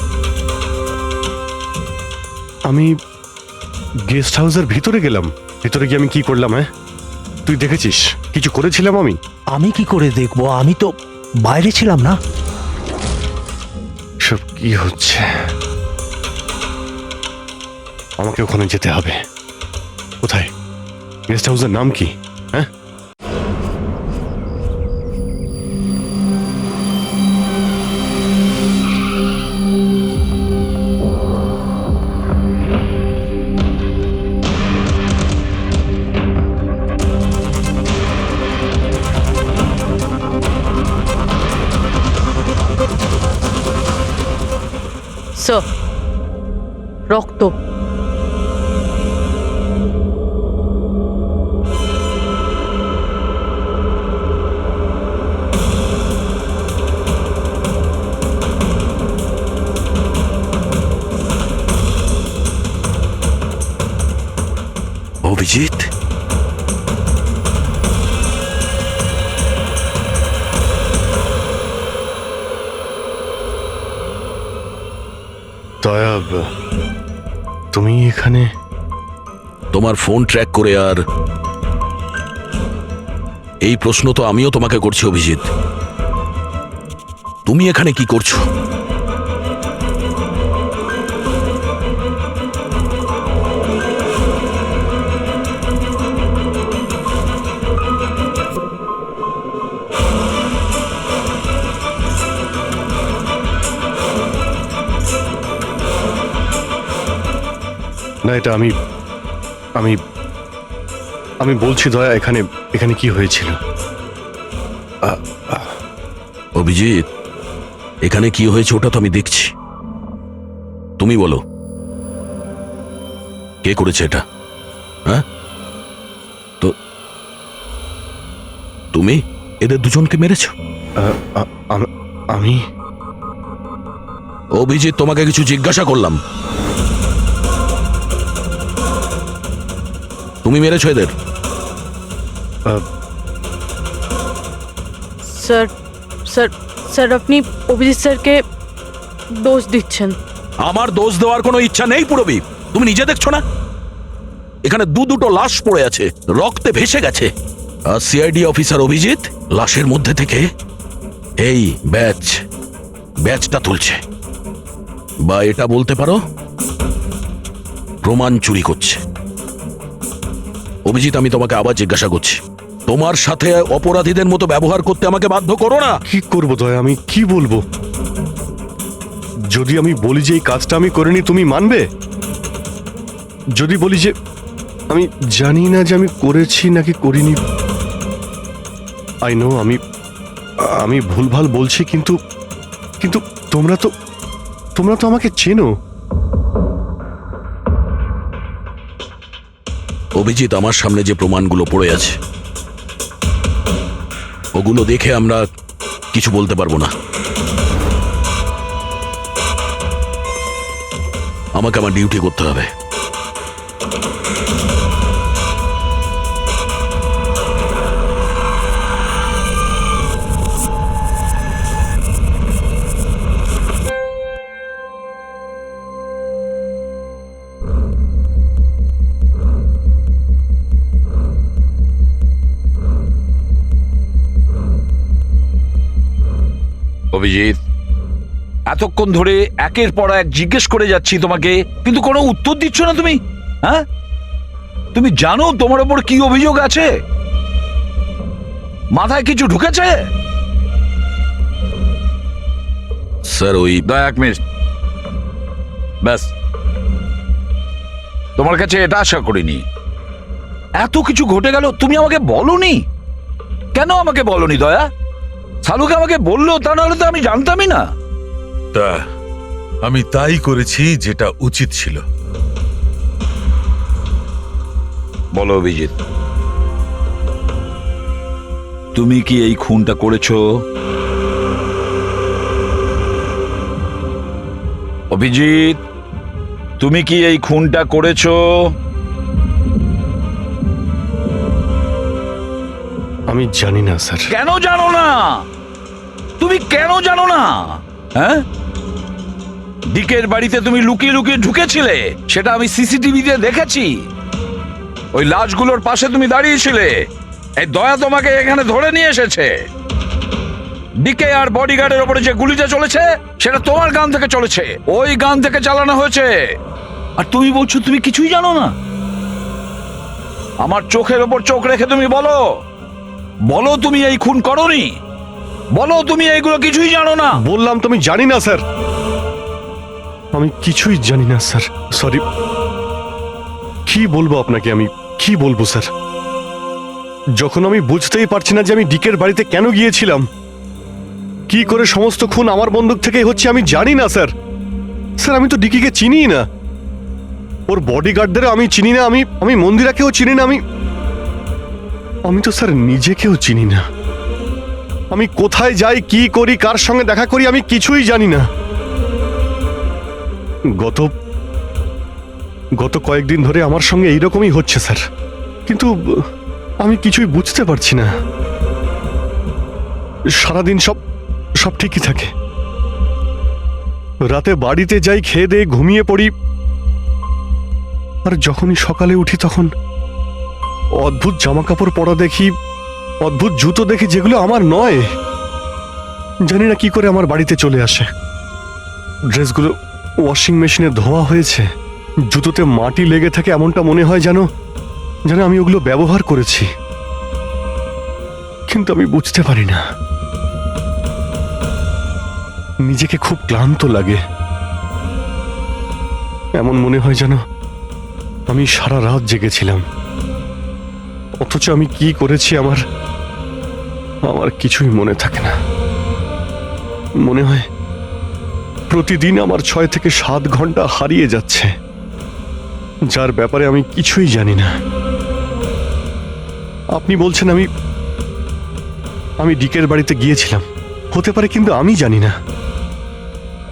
আমি গেস্ট হাউসের ভিতরে গেলাম? ভিতরে গিয়ে আমি কি করলাম? হ্যাঁ, তুই দেখেছিস কিছু করেছিলাম আমি? আমি কি করে দেখবো, আমি তো বাইরে ছিলাম না। সব কি হচ্ছে? আমাকে ওখানে যেতে হবে। কোথায়? গেস্ট হাউসের নাম কি? হ্যাঁ, স্যার, রক্ত। অভিজিৎ, দয়া, তুমি এখানে? তোমার ফোন ট্র্যাক করে আর এই প্রশ্ন তো আমিও তোমাকে করছি অভিজিৎ, তুমি এখানে কি করছো? না, এটা আমি আমি আমি বলছি দয়া, এখানে এখানে কি হয়েছিল? অভিজিৎ, এখানে কি হয়েছে ওটা তো আমি দেখছি, তুমি বলো কে করেছে এটা? হ্যাঁ, তো তুমি এদের দুজনকে মেরেছো? আমি? অভিজিৎ, তোমাকে কিছু জিজ্ঞাসা করলাম, তুমি মেরেছো এদের? স্যার স্যার স্যার, আপনি অভিজিৎ স্যারকে দোষ দিচ্ছেন। আমার দোষ দেওয়ার কোনো ইচ্ছা নেই পুরবী, তুমি নিজে দেখছো না এখানে দুটো লাশ পড়ে আছে, রক্তে ভেসে গেছে, আর সিআইডি অফিসার অভিজিৎ লাশের মধ্যে থেকে এই ব্যাচটা তুলছে, বা এটা বলতে পারো প্রমাণ চুরি করছে। অভিজিৎ, আমি তোমাকে আবার জিজ্ঞাসা করছি, তোমার সাথে অপরাধীদের মতো ব্যবহার করতে আমাকে বাধ্য করো না। কি করবো দয়া, আমি কি বলবো? যদি আমি বলি যে এই কাজটা আমি করিনি, তুমি মানবে? যদি বলি যে আমি জানি না যে আমি করেছি নাকি করিনি, আই নো আমি ভুলভাল বলছি, কিন্তু কিন্তু তোমরা তো আমাকে চেনো। অভিজিৎ, আমার সামনে যে প্রমাণগুলো পড়ে আছে ওগুলো দেখে আমরা কিছু বলতে পারবো না। আমাকে আমার ডিউটি করতে হবে। অভিজিৎ, এতক্ষণ ধরে একের পর এক জিজ্ঞেস করে যাচ্ছি তোমাকে, কিন্তু কোনো উত্তর দিচ্ছ না তুমি। হ্যাঁ, তুমি জানো তোমার ওপর কি অভিযোগ আছে? মাথায় কিছু ঢুকেছে? স্যার, ওই এক মিনিট, ব্যাস। তোমার কাছে এটা আশা করিনি। এত কিছু ঘটে গেল, তুমি আমাকে বলনি কেন? আমাকে বলনি দয়া? সালুকে আমাকে বললো, তা নাহলে তো আমি জানতামই না। তা আমি তাই করেছি যেটা উচিত ছিল। বলো অভিজিৎ, তুমি কি এই খুনটা করেছো? অভিজিৎ, তুমি কি এই খুনটা করেছো? আমি জানি না স্যার। কেন জানো না? তুমি কেন জানো না? হ্যাঁ, ডিকের বাড়িতে তুমি লুকিয়ে লুকিয়ে ঢুকেছিলে, সেটা আমি সিসিটিভিতে দেখেছি। ওই লাশগুলোর পাশে তুমি দাঁড়িয়েছিলে। এই দয়া তোমাকে এখানে ধরে নিয়ে এসেছে। ডিকে আর বডিগার্ডের উপরে যে গুলিটা চলেছে সেটা তোমার গান থেকে চলেছে, ওই গান থেকে চালানো হয়েছে। আর তুমি বলছো তুমি কিছুই জানো না? আমার চোখের ওপর চোখ রেখে তুমি বলো, বলো তুমি এই খুন করোনি, বলো তুমি এইগুলো কিছুই জানো না। বললাম তুমি জানি না স্যার, আমি কিছুই জানি না স্যার, সরি। কি বলবো আপনাকে, আমি কি বলবো স্যার? যখন আমি বুঝতেই পারছি না যে আমি ডিকের বাড়িতে কেন গিয়েছিলাম, কি করে সমস্ত খুন আমার বন্দুক থেকেই হচ্ছে, আমি জানি না স্যার। স্যার আমি তো ডিকিকে চিনি না, ওর বডিগার্ডদেরও আমি চিনি না, আমি মন্দিরাকেও চিনি না, আমি তো স্যার নিজেকেও চিনি না। আমি কোথায় যাই, কি করি, কার সঙ্গে দেখা করি, আমি কিছুই জানি না। গত কয়েকদিন ধরে আমার সঙ্গে এইরকমই হচ্ছে স্যার, কিন্তু আমি কিছুই বুঝতে পারছি না। সারাদিন সব ঠিকই থাকে, রাতে বাড়িতে যাই, খেয়ে দিয়ে ঘুমিয়ে পড়ি, আর যখনই সকালে উঠি তখন অদ্ভুত জামা কাপড় পরা দেখি, অদ্ভুত জুতো দেখি, যেগুলো আমার নয়। জানি না কি করে আমার বাড়িতে চলে আসে। ড্রেসগুলো ওয়াশিং মেশিনে ধোয়া হয়েছে, জুতোতে মাটি লেগে থাকে, এমনটা মনে হয় যেন আমি ওগুলো ব্যবহার করেছি, কিন্তু আমি বুঝতে পারি না। নিজেকে খুব ক্লান্ত লাগে, এমন মনে হয় যেন আমি সারা রাত জেগেছিলাম, অথচ আমি কি করেছি আমার কিছুই মনে থাকে না। মনে হয় প্রতিদিন আমার 6 থেকে 7 ঘন্টা হারিয়ে যাচ্ছে, যার ব্যাপারে আমি কিছুই জানি না। আপনি বলছেন আমি ডিকের বাড়িতে গিয়েছিলাম, হতে পারে, কিন্তু আমি জানি না।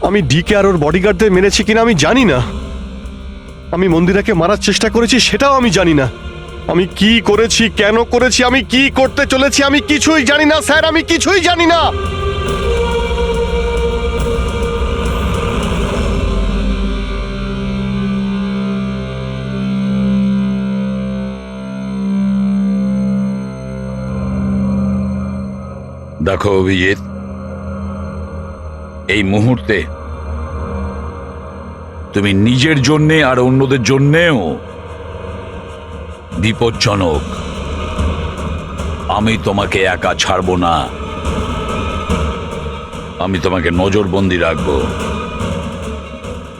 আমি ডিকে আর ওর বডিগার্ডদের মেরেছি কিনা আমি জানি না। আমি মন্দিরাকে মারার চেষ্টা করেছি সেটাও আমি জানি না। আমি কি করেছি, কেন করেছি, আমি কি করতে চলেছি, আমি কিছুই জানি না স্যার, আমি কিছুই জানি না। দেখো অভিজিৎ, এই মুহূর্তে তুমি নিজের জন্যে আর অন্যদের জন্যেও বিপজ্জনক। আমি তোমাকে একা ছাড়বো না, আমি তোমাকে নজরবন্দি রাখবো,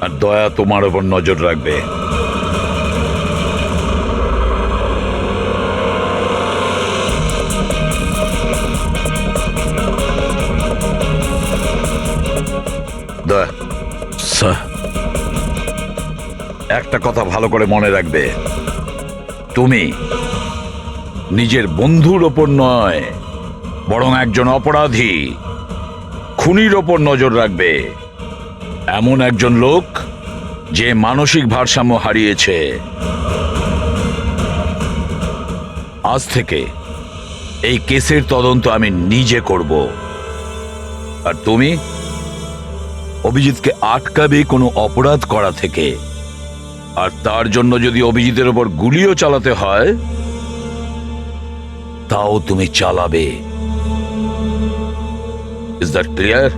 আর দয়া তোমার ওপর নজর রাখবে। দয়া, স্যার, একটা কথা ভালো করে মনে রাখবে, তুমি নিজের বন্ধুর ওপর নয়, বরং একজন অপরাধী খুনির ওপর নজর রাখবে, এমন একজন লোক যে মানসিক ভারসাম্য হারিয়েছে। আজ থেকে এই কেসের তদন্ত আমি নিজে করব, আর তুমি অভিজিৎকে আটকাবে কোনো অপরাধ করা থেকে, আর তার জন্য যদি অভিজিতের ওপর গুলিও চালাতে হয় তাও তুমি চালাবে। Is that clear?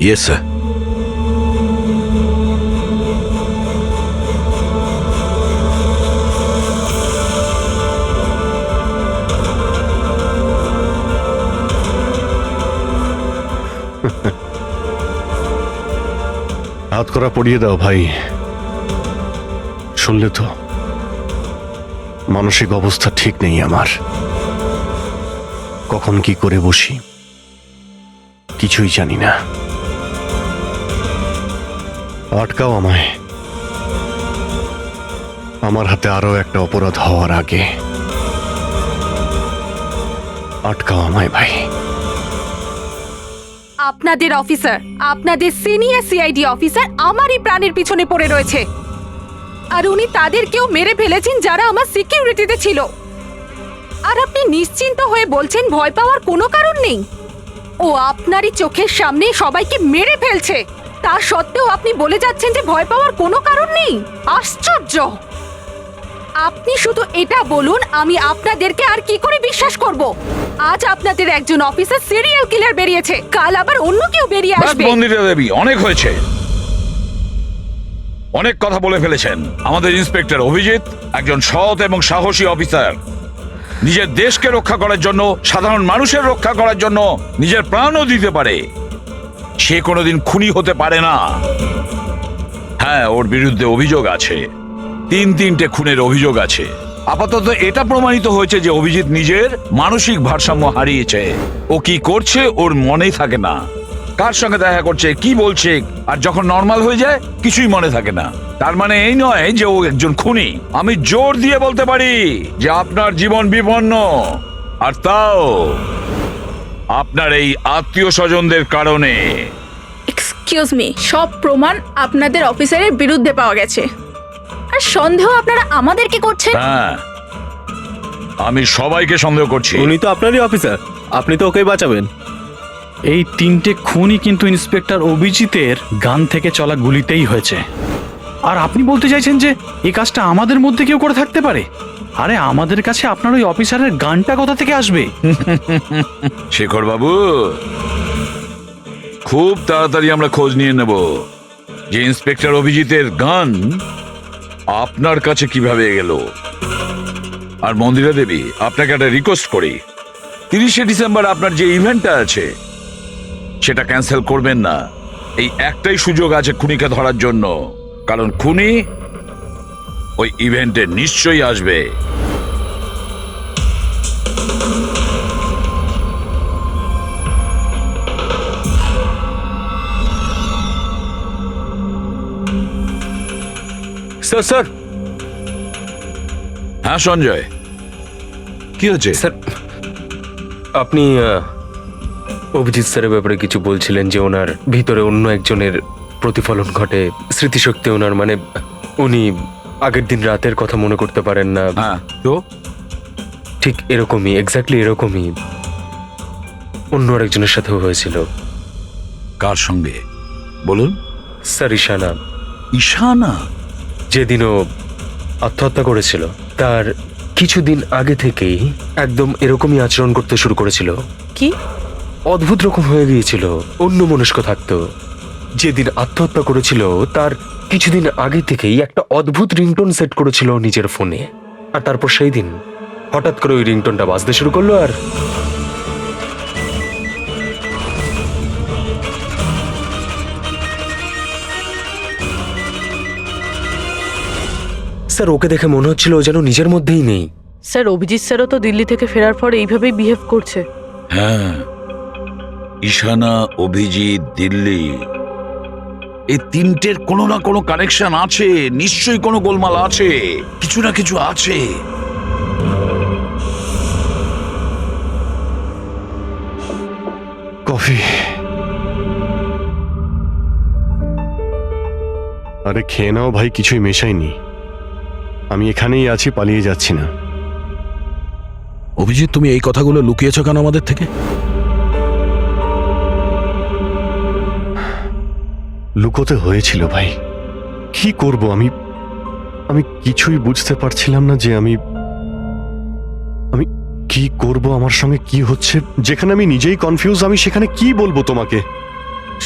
Yes sir. হাত করা পড়িয়ে দাও ভাই। শুনলে তো, মানসিক অবস্থা ঠিক নেই আমার, কখন কি করে বসি কিছুই জানি না। আটকাও আমায়, আমার হাতে আরো একটা অপরাধ হওয়ার আগে। আটকাও আমায় ভাই। আপনাদের অফিসার, আপনাদের সিনিয়র সিআইডি অফিসার আমারই প্রাণের পিছনে পড়ে রয়েছে, আর উনি তাদেরকেও মেরে ফেলেছেন যারা আমার সিকিউরিটিতে ছিল। আর আপনি নিশ্চিন্ত হয়ে বলছেন ভয় পাওয়ার কোনো কারণ নেই। ও আপনারই চোখের সামনে সবাইকে মেরে ফেলছে, তা সত্ত্বেও আপনি বলে যাচ্ছেন যে ভয় পাওয়ার কোনো কারণ নেই। আশ্চর্য! আপনি শুধু এটা বলুন, আমি আপনাদেরকে আর কি করে বিশ্বাস করব? আজ আপনাদের একজন অফিসার সিরিয়াল কিলার বেরিয়েছে, কাল আবার অন্য কেউ বেরিয়ে আসবে। মন্দিরা দেবী, অনেক হয়েছে, অনেক কথা বলে ফেলেছেন। আমাদের ইন্সপেক্টর অভিজিৎ একজন সৎ এবং সাহসী অফিসার। নিজের দেশকে রক্ষা করার জন্য, সাধারণ মানুষের রক্ষা করার জন্য নিজের প্রাণও দিতে পারে। সে কোনোদিন খুনি হতে পারে না। হ্যাঁ, ওর বিরুদ্ধে অভিযোগ আছে, তিনটে খুনের অভিযোগ আছে। আপাতত এটা প্রমাণিত হয়েছে যে অভিজিৎ নিজের মানসিক ভারসাম্য হারিয়েছে। ও কি করছে ওর মনেই থাকে না, কার সঙ্গে দেখা করছে, কি বলছে, আর যখন নর্মাল হয়ে যায় কিছুই মনে থাকে না। তার মানে এই নয় যে ও একজন খুনি। আমি জোর দিয়ে বলতে পারি যে আপনার জীবন বিপন্ন, আর তাও আপনার এই আত্মীয় স্বজনদের কারণে। এক্সকিউজ মি, সব প্রমাণ আপনাদের অফিসারের বিরুদ্ধে পাওয়া গেছে, আর সন্দেহ আপনারা আমাদেরকে করছেন? হ্যাঁ, আমি সবাইকে সন্দেহ করছি। উনি তো আপনারই অফিসার, আপনি তো ওকেই বাঁচাবেন। এই তিনটে খুনই কিন্তু ইন্সপেক্টর অভিজিতের গান থেকে চলা গুলিতেই হয়েছে। আর আপনি বলতে চাইছেন যে এই কাজটা আমাদের মধ্যে কেউ করে থাকতে পারে? আরে আমাদের কাছে আপনার ওই অফিসারের গানটা কোথা থেকে আসবে? শেখর বাবু, খুব তাড়াতাড়ি আমরা খোঁজ নিয়ে নেব যে ইন্সপেক্টর অভিজিতের গান আপনার কাছে কিভাবে গেল। আর মন্দিরা দেবী, আপনাকে একটা রিকোয়েস্ট করি, 30শে ডিসেম্বর আপনার যে ইভেন্টটা আছে সেটা ক্যান্সেল করবেন না। এই একটাই সুযোগ আছে খুনিকে ধরার জন্য, কারণ খুনি ওই ইভেন্টে নিশ্চয়ই আসবে। স্যার স্যার হ্যাঁ সঞ্জয়, কি হচ্ছে? স্যার, আপনি অভিজিৎ স্যারের ব্যাপারে কিছু বলছিলেন যে ওনার ভিতরে অন্য একজনের প্রতিফলন ঘটে, স্মৃতিশক্তি ওনার, মানে উনি আগের দিন রাতের কথা মনে করতে পারেন না। হ্যাঁ, তো ঠিক এরকমই, এক্স্যাক্টলি এরকমই অন্য আরেকজনের সাথেও হয়েছিল। কার সঙ্গে বলুন? স্যার ঈশানা। ঈশানা? যেদিনও আত্মহত্যা করেছিল তার কিছুদিন আগে থেকেই একদম এরকমই আচরণ করতে শুরু করেছিল। কি অদ্ভুত রকম হয়ে গিয়েছিল, অন্য মনস্ক থাকতো। যেদিন আত্মহত্যা করেছিল তার কিছুদিন আগে থেকেই একটা অদ্ভুত রিংটোন সেট করেছিল নিজের ফোনে, আর তারপর সেই দিন হঠাৎ করে ওই রিংটোনটা বাজতে শুরু করলো। আর স্যার, ওকে দেখে মনে হচ্ছিল ও যেন নিজের মধ্যেই নেই। স্যার, অভিজিৎ স্যারও তো দিল্লি থেকে ফেরার পর এইভাবেই বিহেভ করছে। হ্যাঁ, ঈশানা, অভিজিৎ, দিল্লি, এই তিনটের কোনো না কোনো কানেকশন আছে, নিশ্চয়ই কোনো গোলমাল আছে, কিছু না কিছু আছে। কফি। আরে খেয়ে নাও ভাই, কিছুই মেশাইনি। আমি এখানেই আছি, পালিয়ে যাচ্ছি না। অভিজিৎ, তুমি এই কথাগুলো লুকিয়েছো কেন আমাদের থেকে? লুকোতে হয়েছিল ভাই, কি করব আমি? আমি কিছুই বুঝতে পারছিলাম না যে আমি কি করব, আমার সঙ্গে কি হচ্ছে। যেখানে আমি নিজেই কনফিউজ, আমি সেখানে কি বলবো তোমাকে?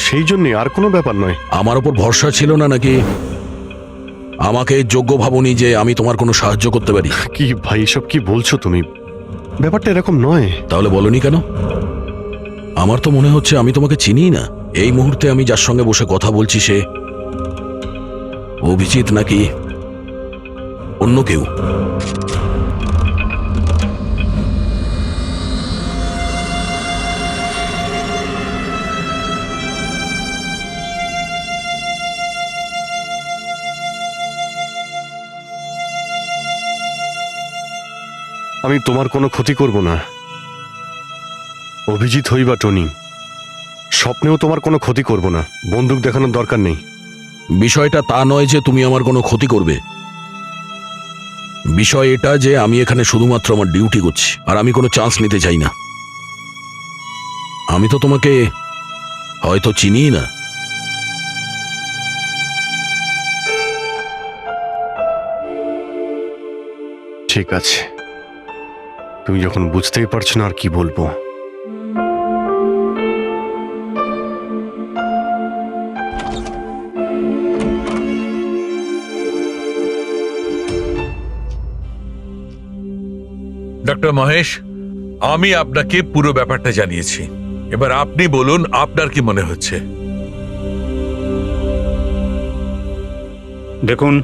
সেই জন্য, আর কোনো ব্যাপার নয়। আমার ওপর ভরসা ছিল না নাকি? আমাকে যোগ্য ভাবনি যে আমি তোমার কোনো সাহায্য করতে পারি? কি ভাই, এসব কি বলছো তুমি? ব্যাপারটা এরকম নয়। তাহলে বলনি কেন? আমার তো মনে হচ্ছে আমি তোমাকে চিনি না। এই মুহূর্তে আমি যার সঙ্গে বসে কথা বলছি সে অভিজিৎ নাকি অন্য কেউ? আমি তোমার কোনো ক্ষতি করব না। অভিজিৎ হই বা টনি, স্বপ্নেও তোমার কোনো ক্ষতি করব না। বন্দুক দেখানোর দরকার নেই। বিষয়টা তা নয় যে তুমি আমার কোনো ক্ষতি করবে। বিষয় এটা যে আমি এখানে শুধুমাত্র আমার ডিউটি করছি, আর আমি কোনো চান্স নিতে চাই না। আমি তো তোমাকে হয়তো চিনিই না। ঠিক আছে, তুমি যখন বুঝতেই পারছো না আর কি বলবো। ডক্টর মহেশ, আমি আপনাকে পুরো ব্যাপারটা জানিয়েছি। এবার আপনি বলুন আপনার কি মনে হচ্ছে। দেখুন,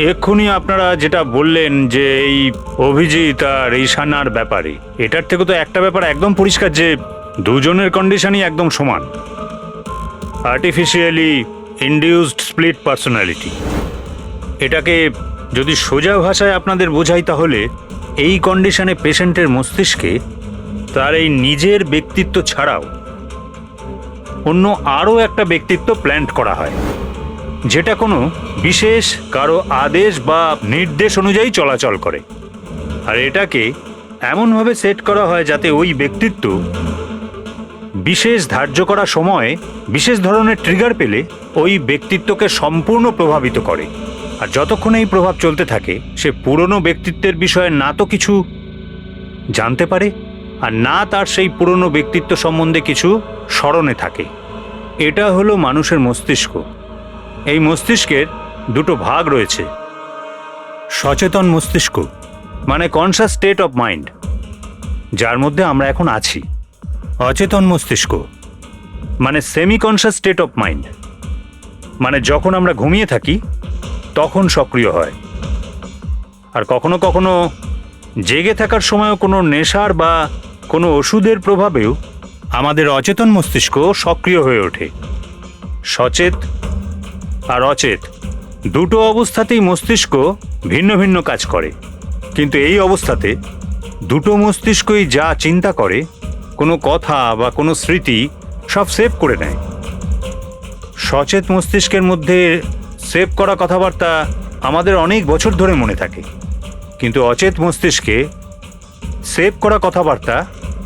এক্ষুনি আপনারা যেটা বললেন যে এই অভিজিৎ আর ঈশানার ব্যাপারে, এটার থেকে তো একটা ব্যাপার একদম পরিষ্কার যে দুজনের কন্ডিশনই একদম সমান। Artificially induced split personality. এটাকে যদি সোজা ভাষায় আপনাদের বোঝাই তাহলে এই কন্ডিশনে পেশেন্টের মস্তিষ্কে তার এই নিজের ব্যক্তিত্ব ছাড়াও অন্য আরও একটা ব্যক্তিত্ব প্ল্যান্ট করা হয়, যেটা কোনো বিশেষ কারো আদেশ বা নির্দেশ অনুযায়ী চলাচল করে। আর এটাকে এমনভাবে সেট করা হয় যাতে ওই ব্যক্তিত্ব বিশেষ ধার্য করা সময়ে বিশেষ ধরনের ট্রিগার পেলে ওই ব্যক্তিত্বকে সম্পূর্ণ প্রভাবিত করে। আর যতক্ষণ এই প্রভাব চলতে থাকে সে পুরনো ব্যক্তিত্বের বিষয়ে না তো কিছু জানতে পারে আর না তার সেই পুরনো ব্যক্তিত্ব সম্বন্ধে কিছু স্মরণে থাকে। এটা হলো মানুষের মস্তিষ্ক। এই মস্তিষ্কের দুটো ভাগ রয়েছে। সচেতন মস্তিষ্ক মানে কনসাস স্টেট অফ মাইন্ড, যার মধ্যে আমরা এখন আছি। অচেতন মস্তিষ্ক মানে semi conscious state of mind, মানে যখন আমরা ঘুমিয়ে থাকি তখন সক্রিয় হয়। আর কখনো কখনো জেগে থাকার সময়ও কোনো নেশার বা কোনো ওষুধের প্রভাবেও আমাদের অচেতন মস্তিষ্ক সক্রিয় হয়ে ওঠে। সচেত আর অচেত দুটো অবস্থাতেই মস্তিষ্ক ভিন্ন ভিন্ন কাজ করে, কিন্তু এই অবস্থাতে দুটো মস্তিষ্কই যা চিন্তা করে, কোনো কথা বা কোনো স্মৃতি সব সেভ করে নেয়। সচেত মস্তিষ্কের মধ্যে সেভ করা কথাবার্তা আমাদের অনেক বছর ধরে মনে থাকে, কিন্তু অচেত মস্তিষ্কে সেভ করা কথাবার্তা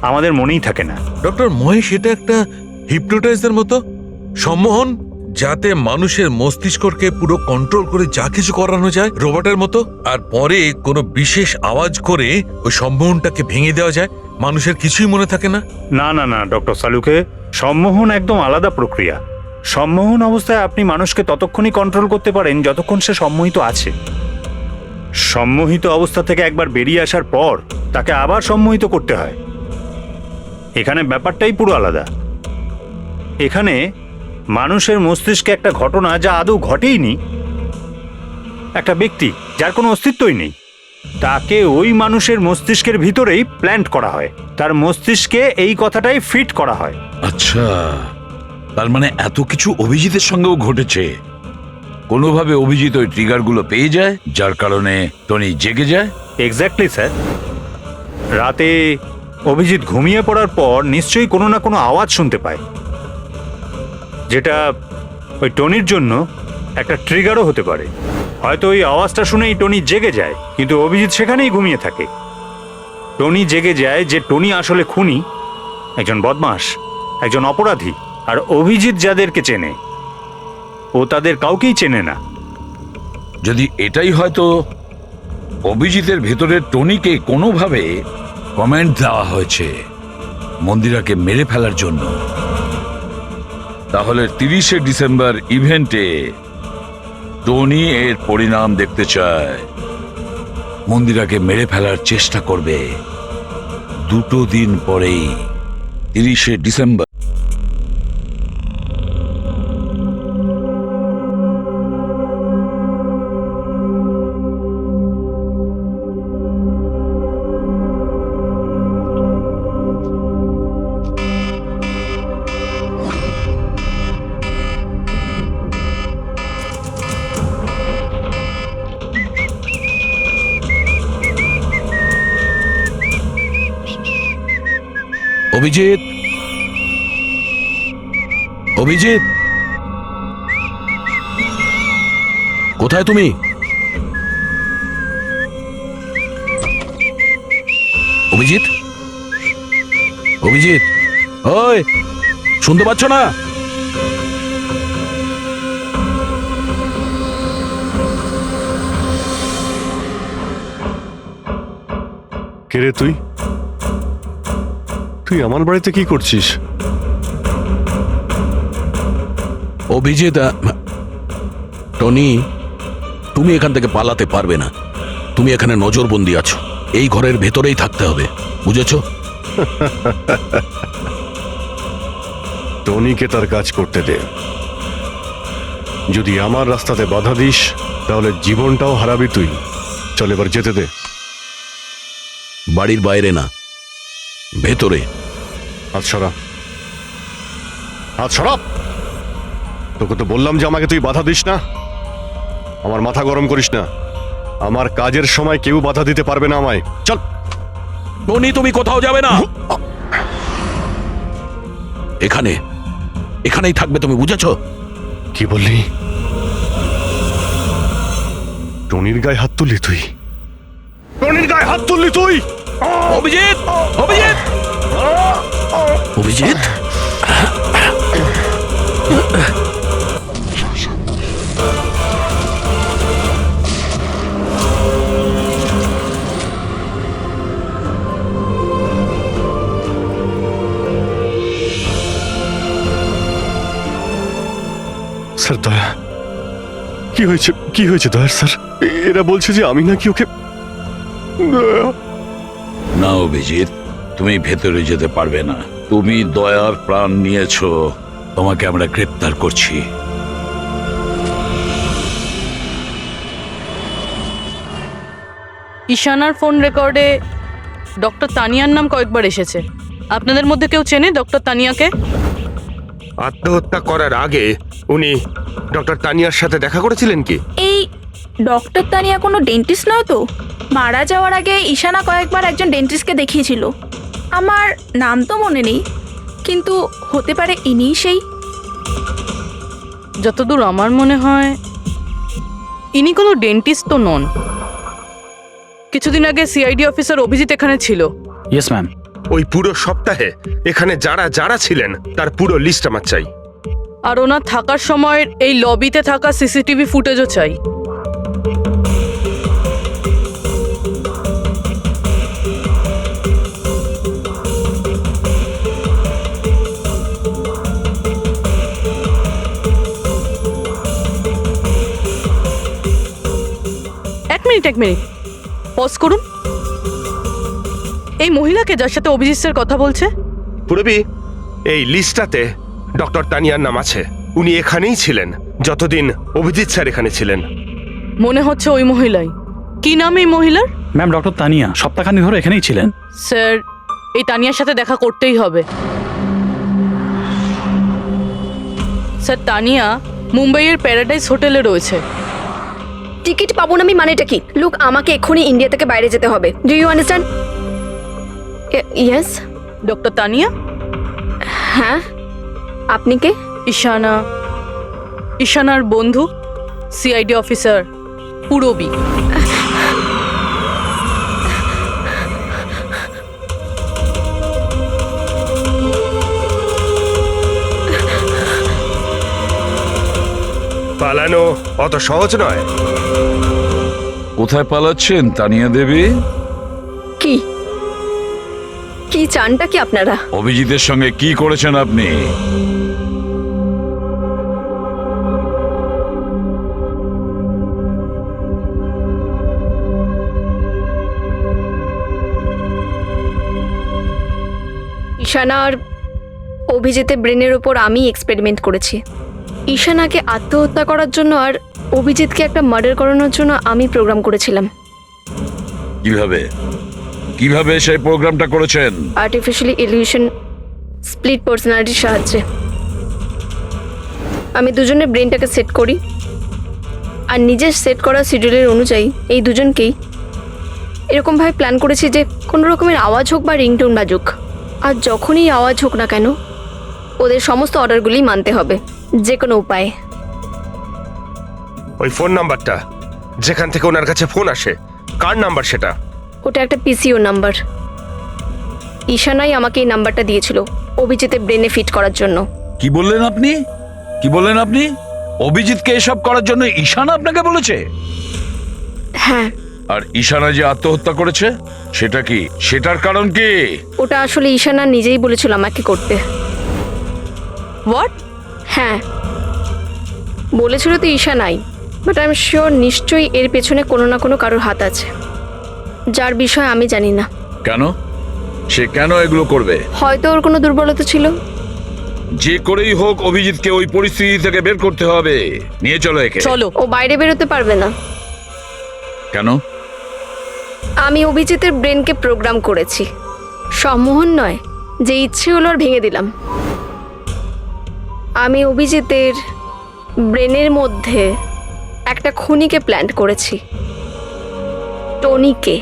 আমাদের মনেই থাকে না। ডক্টর মহেশ, এটা একটা হিপনোটাইজার মতো সম্মোহন, যাতে মানুষের মস্তিষ্ককে পুরো কন্ট্রোল করে যা কিছু করানো যায় রোবটের মতো, আর পরে কোনো বিশেষ আওয়াজ করে ওই সম্মোহনটাকে ভেঙে দেওয়া যায়। মানুষের কিছুই মনে থাকে না। না না না ডক্টর সালুকে, সম্মোহন একদম আলাদা প্রক্রিয়া। সম্মোহন অবস্থায় আপনি মানুষকে ততক্ষণই কন্ট্রোল করতে পারেন যতক্ষণ সে সম্মোহিত আছে। সম্মোহিত অবস্থা থেকে একবার বেরিয়ে আসার পর তাকে আবার সম্মোহিত করতে হয়। এখানে ব্যাপারটাই পুরো আলাদা। এখানে মানুষের মস্তিষ্কে একটা ঘটনা যা আদৌ ঘটেইনি, একটা ব্যক্তি যার কোনো অস্তিত্বই নেই, তাকে ওই মানুষের মস্তিষ্কের ভিতরেই প্ল্যান্ট করা হয়। তার মস্তিষ্কে এই কথাটাই ফিট করা হয়। আচ্ছা, তার মানে এত কিছু অভিজিতের সঙ্গেও ঘটেছে। কোনোভাবে অভিজিৎ ওই ট্রিগারগুলো পেয়ে যায়, যার কারণে টনি জেগে যায়। Exactly sir. রাতে অভিজিৎ ঘুমিয়ে পড়ার পর নিশ্চয়ই কোনো না কোনো আওয়াজ শুনতে পায়, যেটা ওই টনির জন্য একটা ট্রিগারও হতে পারে। হয়তো ওই আওয়াজটা শুনেই টনি জেগে যায়, কিন্তু অভিজিৎ সেখানেই ঘুমিয়ে থাকে। টনি জেগে যায় যে টনি আসলে খুনি, একজন বদমাশ, একজন অপরাধী। আর অভিজিৎ যাদেরকে চেনে ও তাদের কাউকেই চেনে না। যদি এটাই হয়তো অভিজিতের ভেতরের টনিকে কোনোভাবে কমেন্ট দেওয়া হয়েছে মন্দিরাকে মেরে ফেলার জন্য, তাহলে 30শে ডিসেম্বর ইভেন্টে টনি এর পরিণাম দেখতে চায়। মন্দিরাকে মেরে ফেলার চেষ্টা করবে 2 দিন পরেই, 30শে ডিসেম্বর। অভিজিৎ, অভিজিৎ, কোথায় তুমি? অভিজিৎ, অভিজিৎ, ওই শুনতে পাচ্ছ না? কে রে তুই? তুই আমার বাড়িতে কি করছিস? অভিজিৎ, টনি, তুমি এখান থেকে পালাতে পারবে না। তুমি এখানে নজরবন্দি আছো, এই ঘরের ভেতরেই থাকতে হবে, বুঝেছো? টনিকে তার কাজ করতে দে। যদি আমার রাস্তাতে বাধা দিস তাহলে জীবনটাও হারাবি তুই। চল এবার যেতে দে। বাড়ির বাইরে না, ভেতরে। হাত সরা, হাত সরা। তোকে তো বললাম যে আমাকে তুই বাধা দিস না। আমার মাথা গরম করিস না। আমার কাজের সময় কেউ বাধা দিতে পারবে না আমায়। চল। টনি, তুমি কোথাও যাবে না, এখানে, এখানেই থাকবে তুমি, বুঝেছো? কি বললি? টনির গায়ে হাত তুললি তুই? টনির গায়ে হাত তুললি তুই? অভিজিৎ, অভিজিৎ, অভিজিৎ, স্যার দয়া, কি হয়েছে? কি হয়েছে দয়ার স্যার? এরা বলছে যে আমি নাকি ওকে। দয়া। না অভিজিৎ, তুমি ভেতরে যেতে পারবে না। তুমি দয়ার প্রাণ নিয়েছো, তোমাকে আমরা গ্রেপ্তার করছি। ঈশানার ফোন রেকর্ডে ডক্টর তানিয়ার নাম কয়েকবার এসেছে। আপনাদের মধ্যে কেউ চেনে ডক্টর তানিয়াকে? আত্মহত্যা করার আগে উনি ডক্টর তানিয়ার সাথে দেখা করেছিলেন কি? এই ডক্টর তানিয়া কোনো ডেন্টিস্ট নয় তো? মারা যাওয়ার আগে ঈশানা কয়েকবার একজন ডেন্টিস্টকে দেখিয়েছিল। আমার নাম তো মনে নেই, কিন্তু হতে পারে ইনিই সেই। যতদূর আমার মনে হয় ইনি কোনো ডেন্টিস্ট তো নন। কিছুদিন আগে সিআইডি অফিসার অভিজিৎ এখানে ছিল। Yes ma'am. ওই পুরো সপ্তাহে এখানে যারা যারা ছিলেন তার পুরো লিস্ট আমার চাই। আর ওনার থাকার সময় এই লবিতে থাকা সিসিটিভি ফুটেজও চাই। এক মিনিট পজ করুন। এই মহিলাকে যার সাথে অভিজিৎ স্যার কথা বলছে? পুরবি, এই লিস্টটাতে ডক্টর তানিয়ার নাম আছে। উনি এখানেই ছিলেন যতদিন অভিজিৎ স্যার এখানে ছিলেন। মনে হচ্ছে ওই মহিলাই। কি নাম এই মহিলার? ম্যাম, ডক্টর তানিয়া সপ্তাহখানেক ধরে এখানেই ছিলেন। স্যার, এই তানিয়ার সাথে দেখা করতেই হবে। স্যার, তানিয়া মুম্বাইয়ের প্যারাডাইস হোটেলে রয়েছে। টিকিট পাবো না আমি মানেটা কি? লুক, আমাকে এক্ষুনি ইন্ডিয়া থেকে বাইরে যেতে হবে। Do you understand? Yes. Doctor Tania? হ্যাঁ, আপনি কে? ঈশানার বন্ধু, সিআইডি অফিসার পুরবী। পালানো অত সহজ নয়। কোথায় পালাচ্ছেন তানিয়া দেবী? কি কি চানটা কি আপনারা? অভিজিতের সঙ্গে কি করেছেন আপনি? ঈশানা আর অভিজিতের ব্রেনের ওপর আমি এক্সপেরিমেন্ট করেছি। ঈশানাকে আত্মহত্যা করার জন্য আর অভিজিৎকে একটা মার্ডার করানোর জন্য আমি প্রোগ্রাম করেছিলাম। কিভাবে কিভাবে সেই প্রোগ্রামটা করেছেন? আর্টিফিশিয়ালি ইলিউশন স্প্লিট পার্সোনালিটির সাহায্যে আমি দুজনের ব্রেনটাকে সেট করি, আর নিজের সেট করা শিডিউলের অনুযায়ী এই দুজনকেই এরকমভাবে প্ল্যান করেছি যে কোনো রকমের আওয়াজ হোক বা রিংটোন বাজুক, আর যখনই আওয়াজ হোক না কেন ওদের সমস্ত অর্ডারগুলি মানতে হবে, যে কোনো উপায়ে। ওই ফোন নাম্বারটা যেখান থেকে ওনার কাছে ফোন আসে, কার নাম্বার সেটা? ওটা একটা পিসিও নাম্বার। ঈশানাই আমাকে এই নাম্বারটা দিয়েছিল অভিজিতের ব্রেনে ফিট করার জন্য। কি বললেন আপনি? কি বললেন আপনি? অভিজিৎকে এসব করার জন্য ঈশানা আপনাকে বলেছে? হ্যাঁ। আর ঈশানা যে আত্মহত্যা করেছে সেটা কি? সেটার কারণ কি? ওটা আসলে ঈশানা নিজেই বলেছিল আমাকে করতে। হোয়াট? হ্যাঁ, বলেছিল তো ঈশানাই, বাট আই এম শিওর নিশ্চয়ই এর পেছনে কোনো না কোনো কারোর হাত আছে, যার বিষয়ে আমি জানি না। কেন? সে কেন এগুলো করবে? হয়তো ওর কোনো দুর্বলতা ছিল। যে করেই হোক অভিজিৎকে ওই পরিস্থিতি থেকে বের করতে হবে। নিয়ে চলো একে। চলো। ও বাইরে বেরোতে পারবে না। কেন? আমি অভিজিতের ব্রেনকে প্রোগ্রাম করেছি। সম্মোহন নয়, যে ইচ্ছে হলো আর ভেঙে দিলাম। আমি অভিজিতের ব্রেনের মধ্যে একটা খুনিকে প্ল্যান্ট করেছি, টনিকে।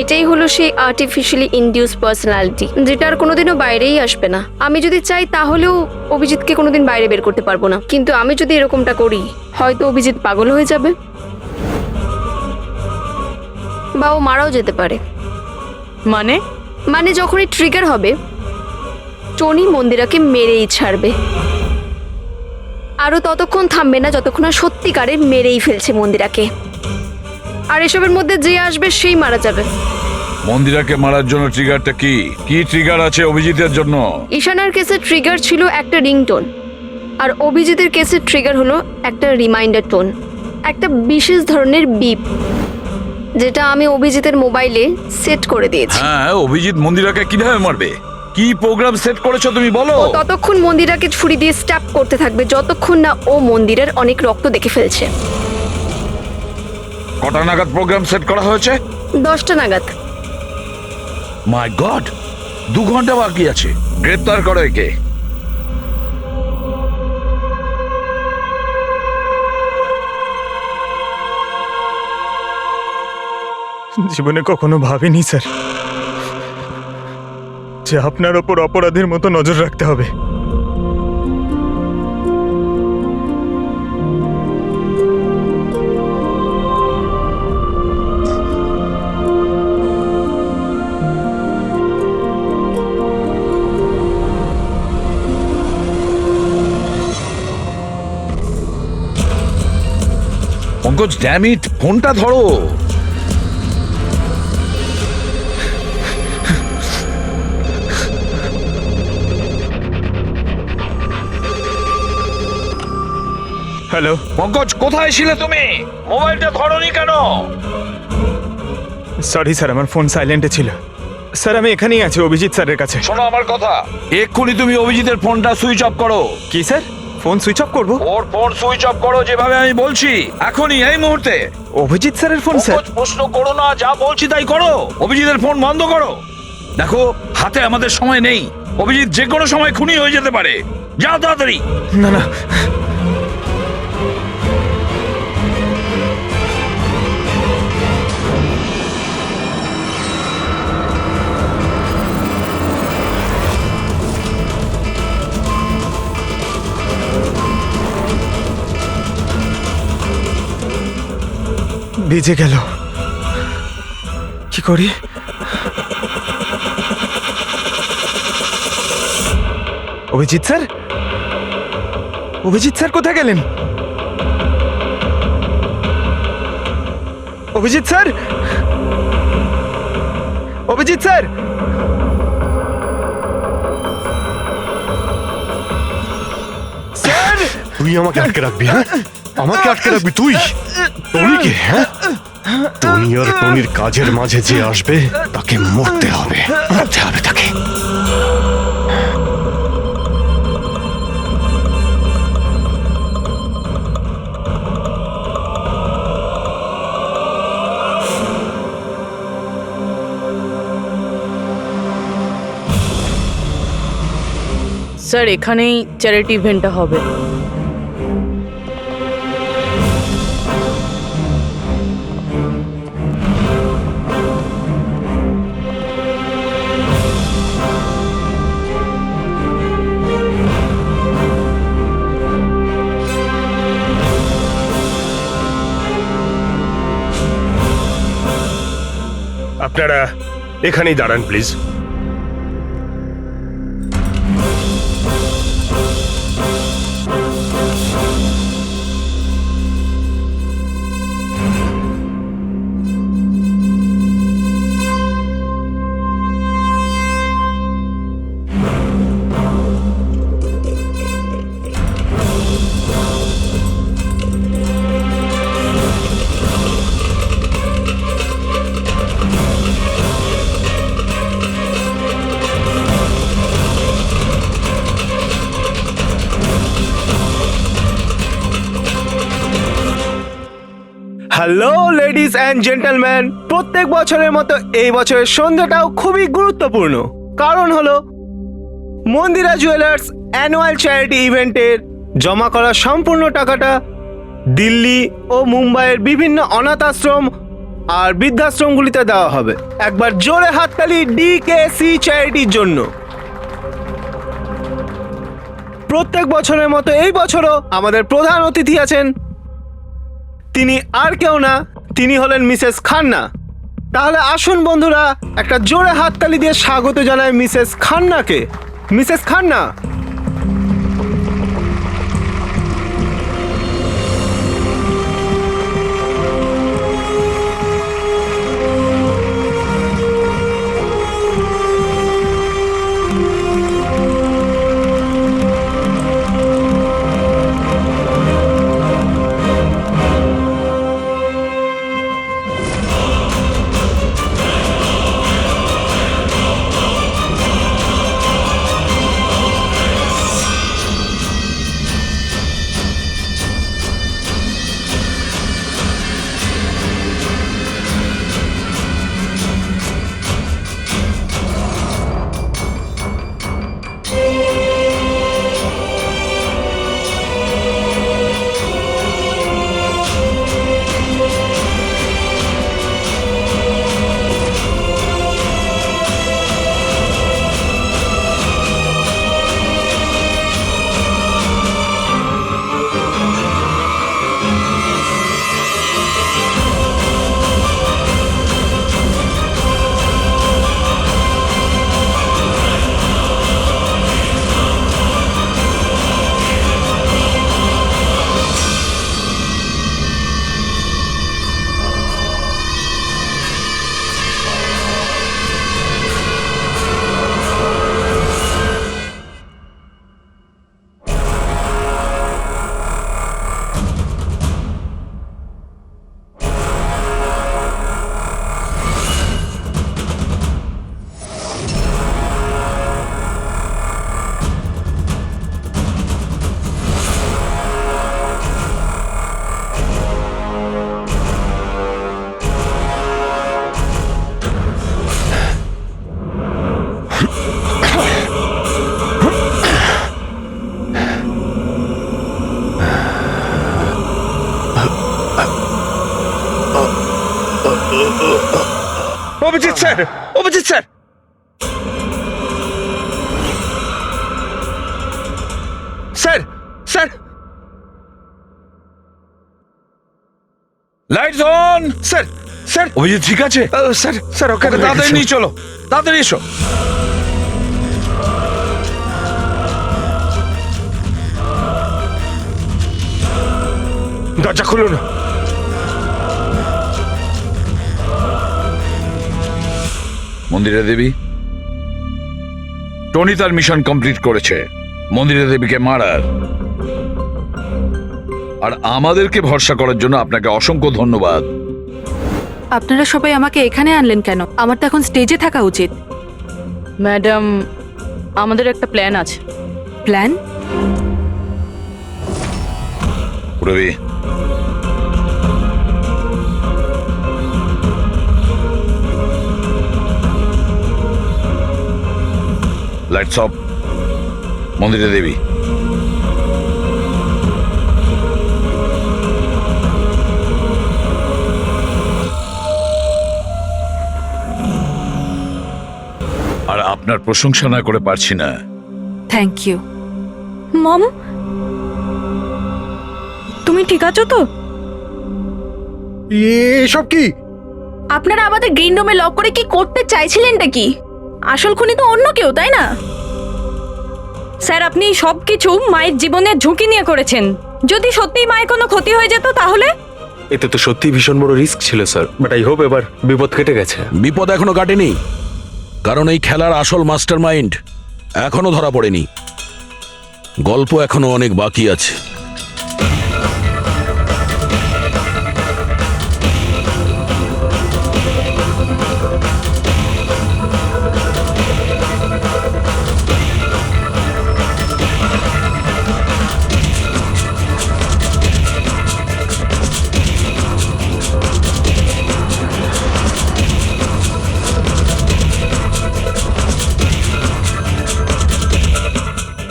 এটাই হলো সেই আর্টিফিশিয়ালি ইনডিউস পার্সোনালিটি, যেটা আর কোনোদিনও বাইরেই আসবে না। আমি যদি চাই তাহলেও অভিজিৎকে কোনোদিন বাইরে বের করতে পারবো না, কিন্তু আমি যদি এরকমটা করি হয়তো অভিজিৎ পাগল হয়ে যাবে বা ও মারাও যেতে পারে। মানে যখনই ট্রিগার হবে টনি মন্দিরাকে মেরেই ছাড়বে, আরও ততক্ষণ থামবে না যতক্ষণ না সত্যিকারে মেরেই ফেলছে মন্দিরাকে। আর এসবের মধ্যে যে আসবে সেই মারা যাবে। মন্দিরাকে মারার জন্য ট্রিগারটা কি? কি ট্রিগার আছে অভিজিতের জন্য? ঈশানার কেসে ট্রিগার ছিল একটা রিংটোন, আর অভিজিতের কেসে ট্রিগার হলো একটা রিমাইন্ডার টোন, একটা বিশেষ ধরনের বিপ, যেটা আমি অভিজিতের মোবাইলে সেট করে দিয়েছি। হ্যাঁ, অভিজিৎ মন্দিরাকে কিভাবে মারবে? কি প্রোগ্রাম সেট করেছো তুমি বলো? ও ততক্ষণ মন্দিরাকে ছুরি দিয়ে স্ট্যাপ করতে থাকবে যতক্ষণ না ও মন্দিরের অনেক রক্ত দেখে ফেলছে। কটা নাগাদ প্রোগ্রাম সেট করা হয়েছে? 10টা নাগাদ। মাই গড, 2 ঘন্টা বাকি আছে। গ্রেপ্তার করো একে। জীবনে কখনো ভাবিনি স্যার যে আপনার ওপর অপরাধের মতো নজর রাখতে হবে। পঙ্কজ, ড্যাম ইট, ফোনটা ধরো। হ্যালো পঙ্কজ, কোথায় ছিলে তুমি? মোবাইলটা ধরোনি কেন? সরি স্যার, আমার ফোন সাইলেন্টে ছিল। স্যার আমি এখানেই আছি অভিজিৎ স্যারের কাছে। শোনো আমার কথা, এক্ষুনি তুমি অভিজিতের ফোনটা সুইচ অফ করো। কি স্যার, ফোন সুইচ অফ করবো? ওর ফোন সুইচ অফ করো যেভাবে আমি বলছি, এখনই, এই মুহূর্তে। অভিজিৎ স্যারের ফোন স্যার? প্রশ্ন করো না, যা বলছি তাই করো। অভিজিতের ফোন বন্ধ করো। দেখো, হাতে আমাদের সময় নেই। অভিজিৎ যে কোনো সময় খুনি হয়ে যেতে পারে। যাও তাড়াতাড়ি। না না, ভিজে গেল, কি করি? অভিজিৎ স্যার, অভিজিৎ স্যার কোথায় গেলেন? Abhijit sir, Abhijit sir, sir! তুই আমাকে আটকে রাখবি? হ্যাঁ, আমাকে আটকে রাখবি তুই? টনিকে? হ্যাঁ, টনি আর টনির কাজের মাঝে যে আসবে তাকে মরতে হবে, মরতে হবে তাকে। স্যার, এখানেই চ্যারিটি ইভেন্টটা হবে। আপনারা এখানেই দাঁড়ান please. Hello ladies and gentleman, প্রত্যেক বছরের মতো এই বছরের সন্ধ্যাটাও খুবই গুরুত্বপূর্ণ। কারণ হলো মন্দিরা জুয়েলার্স অ্যানুয়াল চ্যারিটি ইভেন্টের জমা করা সম্পূর্ণ টাকাটা দিল্লি ও মুম্বাইয়ের বিভিন্ন অনাথ আশ্রম আর বৃদ্ধাশ্রমগুলিতে দেওয়া হবে। একবার জোরে হাততালি ডিকেসি চ্যারিটির জন্য। প্রত্যেক বছরের মতো এই বছরও আমাদের প্রধান অতিথি আছেন। তিনি আর কেউ না, তিনি হলেন মিসেস খান্না। তাহলে আসুন বন্ধুরা, একটা জোরে হাততালি দিয়ে স্বাগত জানাই মিসেস খান্নাকে। Mrs Khanna, Abhijit sir, Abhijit sir, sir, sir, lights on. Sir, sir, Abhijit ঠিক আছে? স্যার, স্যার ওকে তাড়াতাড়ি নিয়ে চলো, তাড়াতাড়ি এসো। দরজা খুলুন। মন্দিরা দেবী, টনি তার মিশন কমপ্লিট করেছে, মন্দিরা দেবীকে মারার। আর আমাদেরকে ভরসা করার জন্য আপনাকে অসংখ্য ধন্যবাদ। আপনারা সবাই আমাকে এখানে আনলেন কেন? আমার তো এখন স্টেজে থাকা উচিত। ম্যাডাম, আমাদের একটা প্ল্যান আছে। Plan? Rabi, lights off. Mandira Debi, আর আপনার প্রশংসা না করে পারছি না। Thank you. মম, তুমি ঠিক আছো তো? এসব কি? আপনারা আমাদের গ্রিন রুমে লক করে কি করতে চাইছিলেনটা কি? আসল খুনি তো অন্য কেউ, তাই না? স্যার, আপনি সবকিছু মায়ের জীবনের ঝুঁকি নিয়ে করেছেন। যদি সত্যিই মায়ের কোনো ক্ষতি হয়ে যেত তাহলে? এতে তো সত্যি ভীষণ বড় রিস্ক ছিল স্যার, বাট আই হোপ এবার বিপদ কেটে গেছে। বিপদ এখনো কাটেনি, কারণ এই খেলার আসল মাস্টার মাইন্ড এখনো ধরা পড়েনি। গল্প এখনো অনেক বাকি আছে।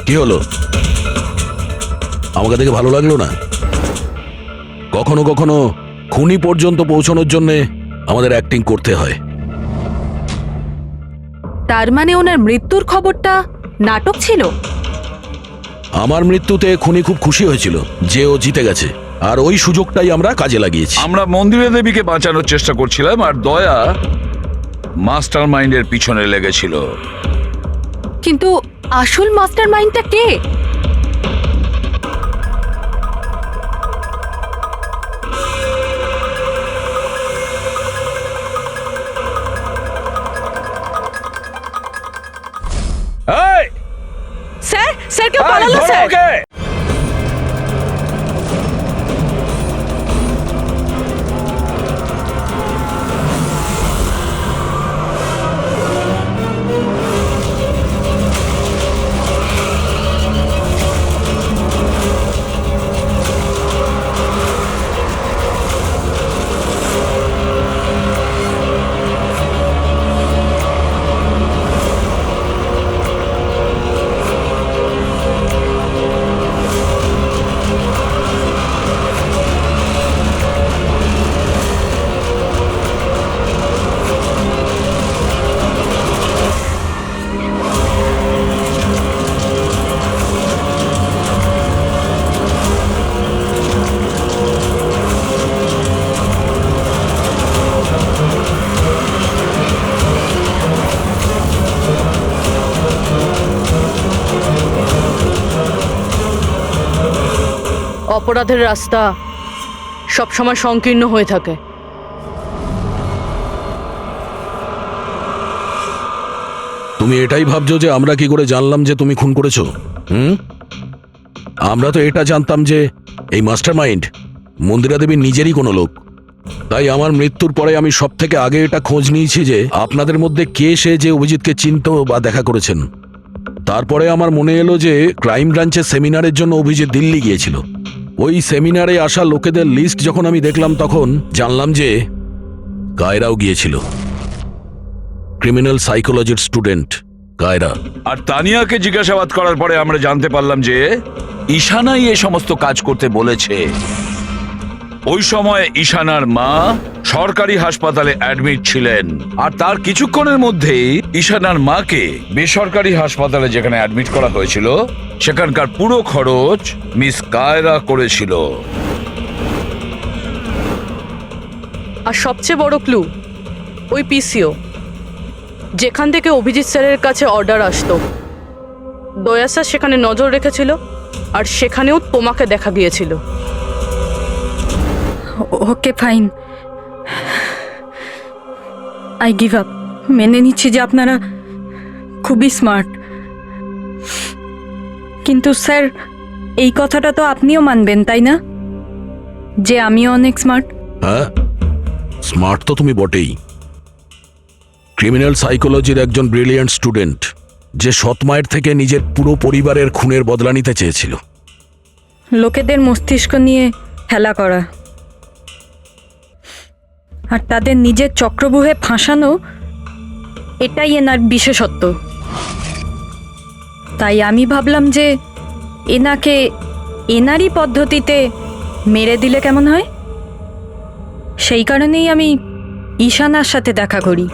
কি হলো? আমাকে দেখে ভালো লাগলো না? কখনো কখনো খুনি পর্যন্ত পৌঁছানোর জন্য আমাদের অ্যাক্টিং করতে হয়। তার মানে ওনার মৃত্যুর খবরটা নাটক ছিল? আমার মৃত্যুতে খুনি খুব খুশি হয়েছিল যে ও জিতে গেছে, আর ওই সুযোগটাই আমরা কাজে লাগিয়েছি। আমরা মন্দিরা দেবীকে বাঁচানোর চেষ্টা করছিলাম, আর দয়া মাস্টার মাইন্ডের পিছনে লেগেছিল। কিন্তু আসল মাস্টার মাইন্ডটা কে? স্যার, স্যার কেউ পালালো স্যার। অপরাধের রাস্তা সবসময় সংকীর্ণ হয়ে থাকে। তুমি এটাই ভাবছো যে আমরা কি করে জানলাম যে তুমি খুন করেছো? আমরা তো এটা জানতাম যে এই মাস্টার মাইন্ড মন্দিরা দেবীর নিজেরই কোনো লোক। তাই আমার মৃত্যুর পরে আমি সব থেকে আগে এটা খোঁজ নিয়েছি যে আপনাদের মধ্যে কে সে যে অভিজিৎকে চিনতো বা দেখা করেছেন। তারপরে আমার মনে এলো যে ক্রাইম ব্রাঞ্চের সেমিনারের জন্য অভিজিৎ দিল্লি গিয়েছিল। ওই সেমিনারে আসা লোকেদের লিস্ট যখন আমি দেখলাম তখন জানলাম যে কায়রাও গিয়েছিল। ক্রিমিনাল সাইকোলজির স্টুডেন্ট কায়রা। আর তানিয়াকে জিজ্ঞাসাবাদ করার পরে আমরা জানতে পারলাম যে ঈশানাই এই সমস্ত কাজ করতে বলেছে। ওই সময় ঈশানার মা সরকারি হাসপাতালে অ্যাডমিট ছিলেন, আর তার কিছুক্ষণের মধ্যেই ঈশানার মাকে বেসরকারি হাসপাতালে যেখানে অ্যাডমিট করা হয়েছিল সেখানকার পুরো খরচ মিস কায়রা করেছিল। আর সবচেয়ে বড় ক্লু ওই পিসিও, যেখান থেকে অভিজিৎ স্যারের কাছে অর্ডার আসতো। দয়া স্যার সেখানে নজর রেখেছিল, আর সেখানেও তোমাকে দেখা গিয়েছিল। Okay fine, I give up. মেনে নিচ্ছি যে আপনারা খুবই স্মার্ট, কিন্তু স্যার এই কথাটা তো আপনিও মানবেন তাই না, যে আমিও অনেক স্মার্ট? হ্যাঁ, স্মার্ট তো তুমি বটেই। ক্রিমিনাল সাইকোলজির একজন ব্রিলিয়ান্ট স্টুডেন্ট, যে সৎ মায়ের থেকে নিজের পুরো পরিবারের খুনের বদলা নিতে চেয়েছিল। লোকেদের মস্তিষ্ক নিয়ে খেলা করা আর তাদের নিজের চক্রব্যূহে ফাঁসানো, এটাই এনার বিশেষত্ব। তাই আমি ভাবলাম যে এনাকে এনারই পদ্ধতিতে মেরে দিলে কেমন হয়। সেই কারণেই আমি ঈশানার সাথে দেখা করি,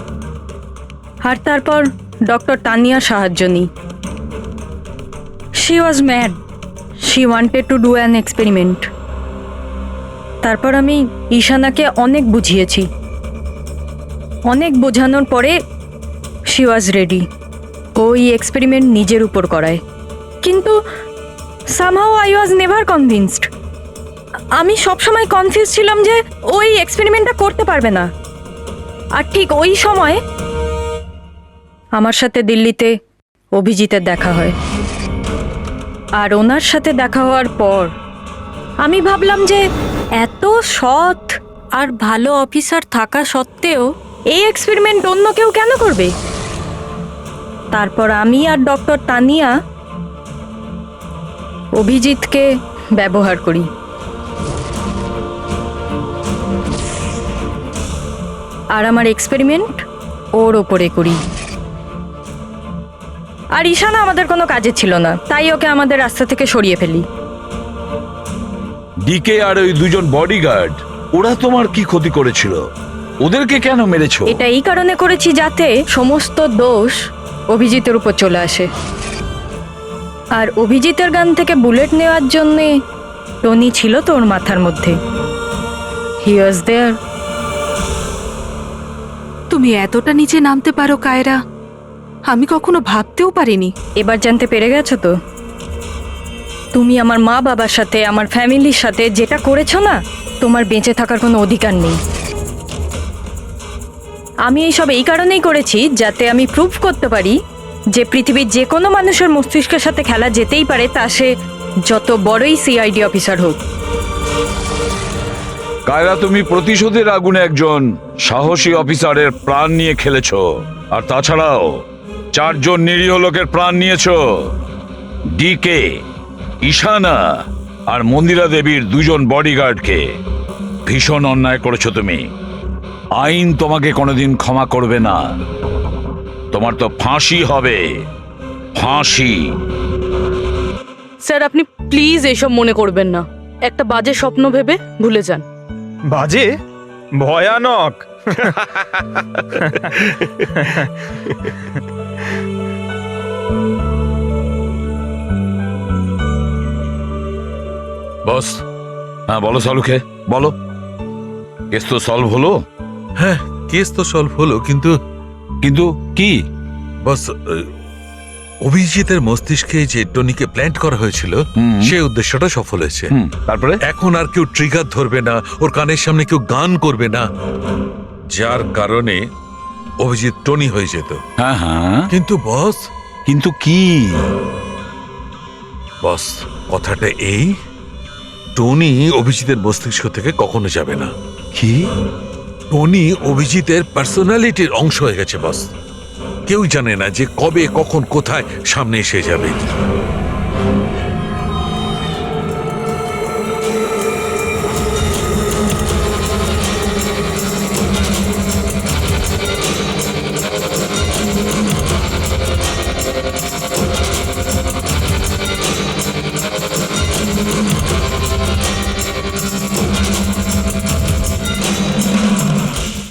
আর তারপর ডক্টর তানিয়ার সাহায্য নিই। She was mad, she wanted to do an experiment. তারপর আমি ঈশানাকে অনেক বুঝিয়েছি, অনেক বোঝানোর পরে শি ওয়াজ রেডি। ওই এক্সপেরিমেন্ট নিজের উপর করায়, কিন্তু somehow I was never convinced. আমি সবসময় কনফিউজ ছিলাম যে ওই এক্সপেরিমেন্টটা করতে পারবে না। আর ঠিক ওই সময় আমার সাথে দিল্লিতে অভিজিতের দেখা হয়, আর ওনার সাথে দেখা হওয়ার পর আমি ভাবলাম যে এত সৎ আর ভালো অফিসার থাকা সত্ত্বেও এই এক্সপেরিমেন্ট অন্য কেউ কেন করবে। তারপর আমি আর ডক্টর তানিয়া অভিজিৎকে ব্যবহার করি। আর আমার এক্সপেরিমেন্ট ওর ওপরে করি। আর ঈশানা আমাদের কোনো কাজে ছিল না, তাই ওকে আমাদের রাস্তা থেকে সরিয়ে ফেলি। ডিকে আর ওই দুজন বডিগার্ড, ওরা তোমার কি ক্ষতি করেছিল? ওদেরকে কেন মেরেছো? এটা এই কারণে করেছি যাতে সমস্ত দোষ অভিজিতের উপর চলে আসে। আর অভিজিতের গান থেকে বুলেট নেওয়ার জন্যে টনি ছিল তোর মাথার মধ্যে। হি ওয়াজ দেয়ার। তুমি এতটা নিচে নামতে পারো কায়রা, আমি কখনো ভাবতেও পারিনি। এবার জানতে পেরে গেছো তো? তুমি আমার মা বাবার সাথে, আমার ফ্যামিলির সাথে যেটা করেছো না, তোমার বেঁচে থাকার কোনো অধিকার নেই। আমি এইসব এই কারণেই করেছি যাতে আমি প্রুভ করতে পারি যে পৃথিবীর যে কোনো মানুষের মস্তিষ্কের সাথে খেলা যেতেই পারে, তা সে যত বড়ই সিআইডি অফিসার হোক। কায়রা, তুমি প্রতিশোধের আগুনে একজন সাহসী অফিসারের প্রাণ নিয়ে খেলেছো, আর তাছাড়াও 4 জন নিরীহ লোকের প্রাণ নিয়েছো। ডিকে, ঈশানা আর মন্দিরা দেবীর 2 জন বডিগার্ডকে। ভীষণ অন্যায় করেছো তুমি। আইন তোমাকে কোনোদিন ক্ষমা করবে না। তোমার তো ফাঁসি হবে, ফাঁসি। স্যার, আপনি প্লিজ এসব মনে করবেন না। একটা বাজে স্বপ্ন ভেবে ভুলে যান। বাজে? ভয়ানক। বস, হ্যাঁ বলো সালুকে, বলো। কেস তো সলভ হলো? হ্যাঁ, কেস তো সলভ হলো, কিন্তু কিন্তু কি? বস, অভিজিতের মস্তিষ্কে যে টনিকে প্ল্যান্ট করা হয়েছিল, সেই উদ্দেশ্যটা সফল হয়েছে। তারপরে এখন আর কেউ ট্রিগার ধরবে না, ওর কানের সামনে কেউ গান করবে না, যার কারণে অভিজিৎ টনি হয়ে যেত। হ্যাঁ হ্যাঁ, কিন্তু বস, কিন্তু কি? বস, কথাটা এই, টনি অভিজিতের মস্তিষ্ক থেকে কখনো যাবে না। কি? টনি অভিজিতের পার্সোনালিটির অংশ হয়ে গেছে বস। কেউ জানে না যে কবে, কখন, কোথায় সামনে এসে যাবে।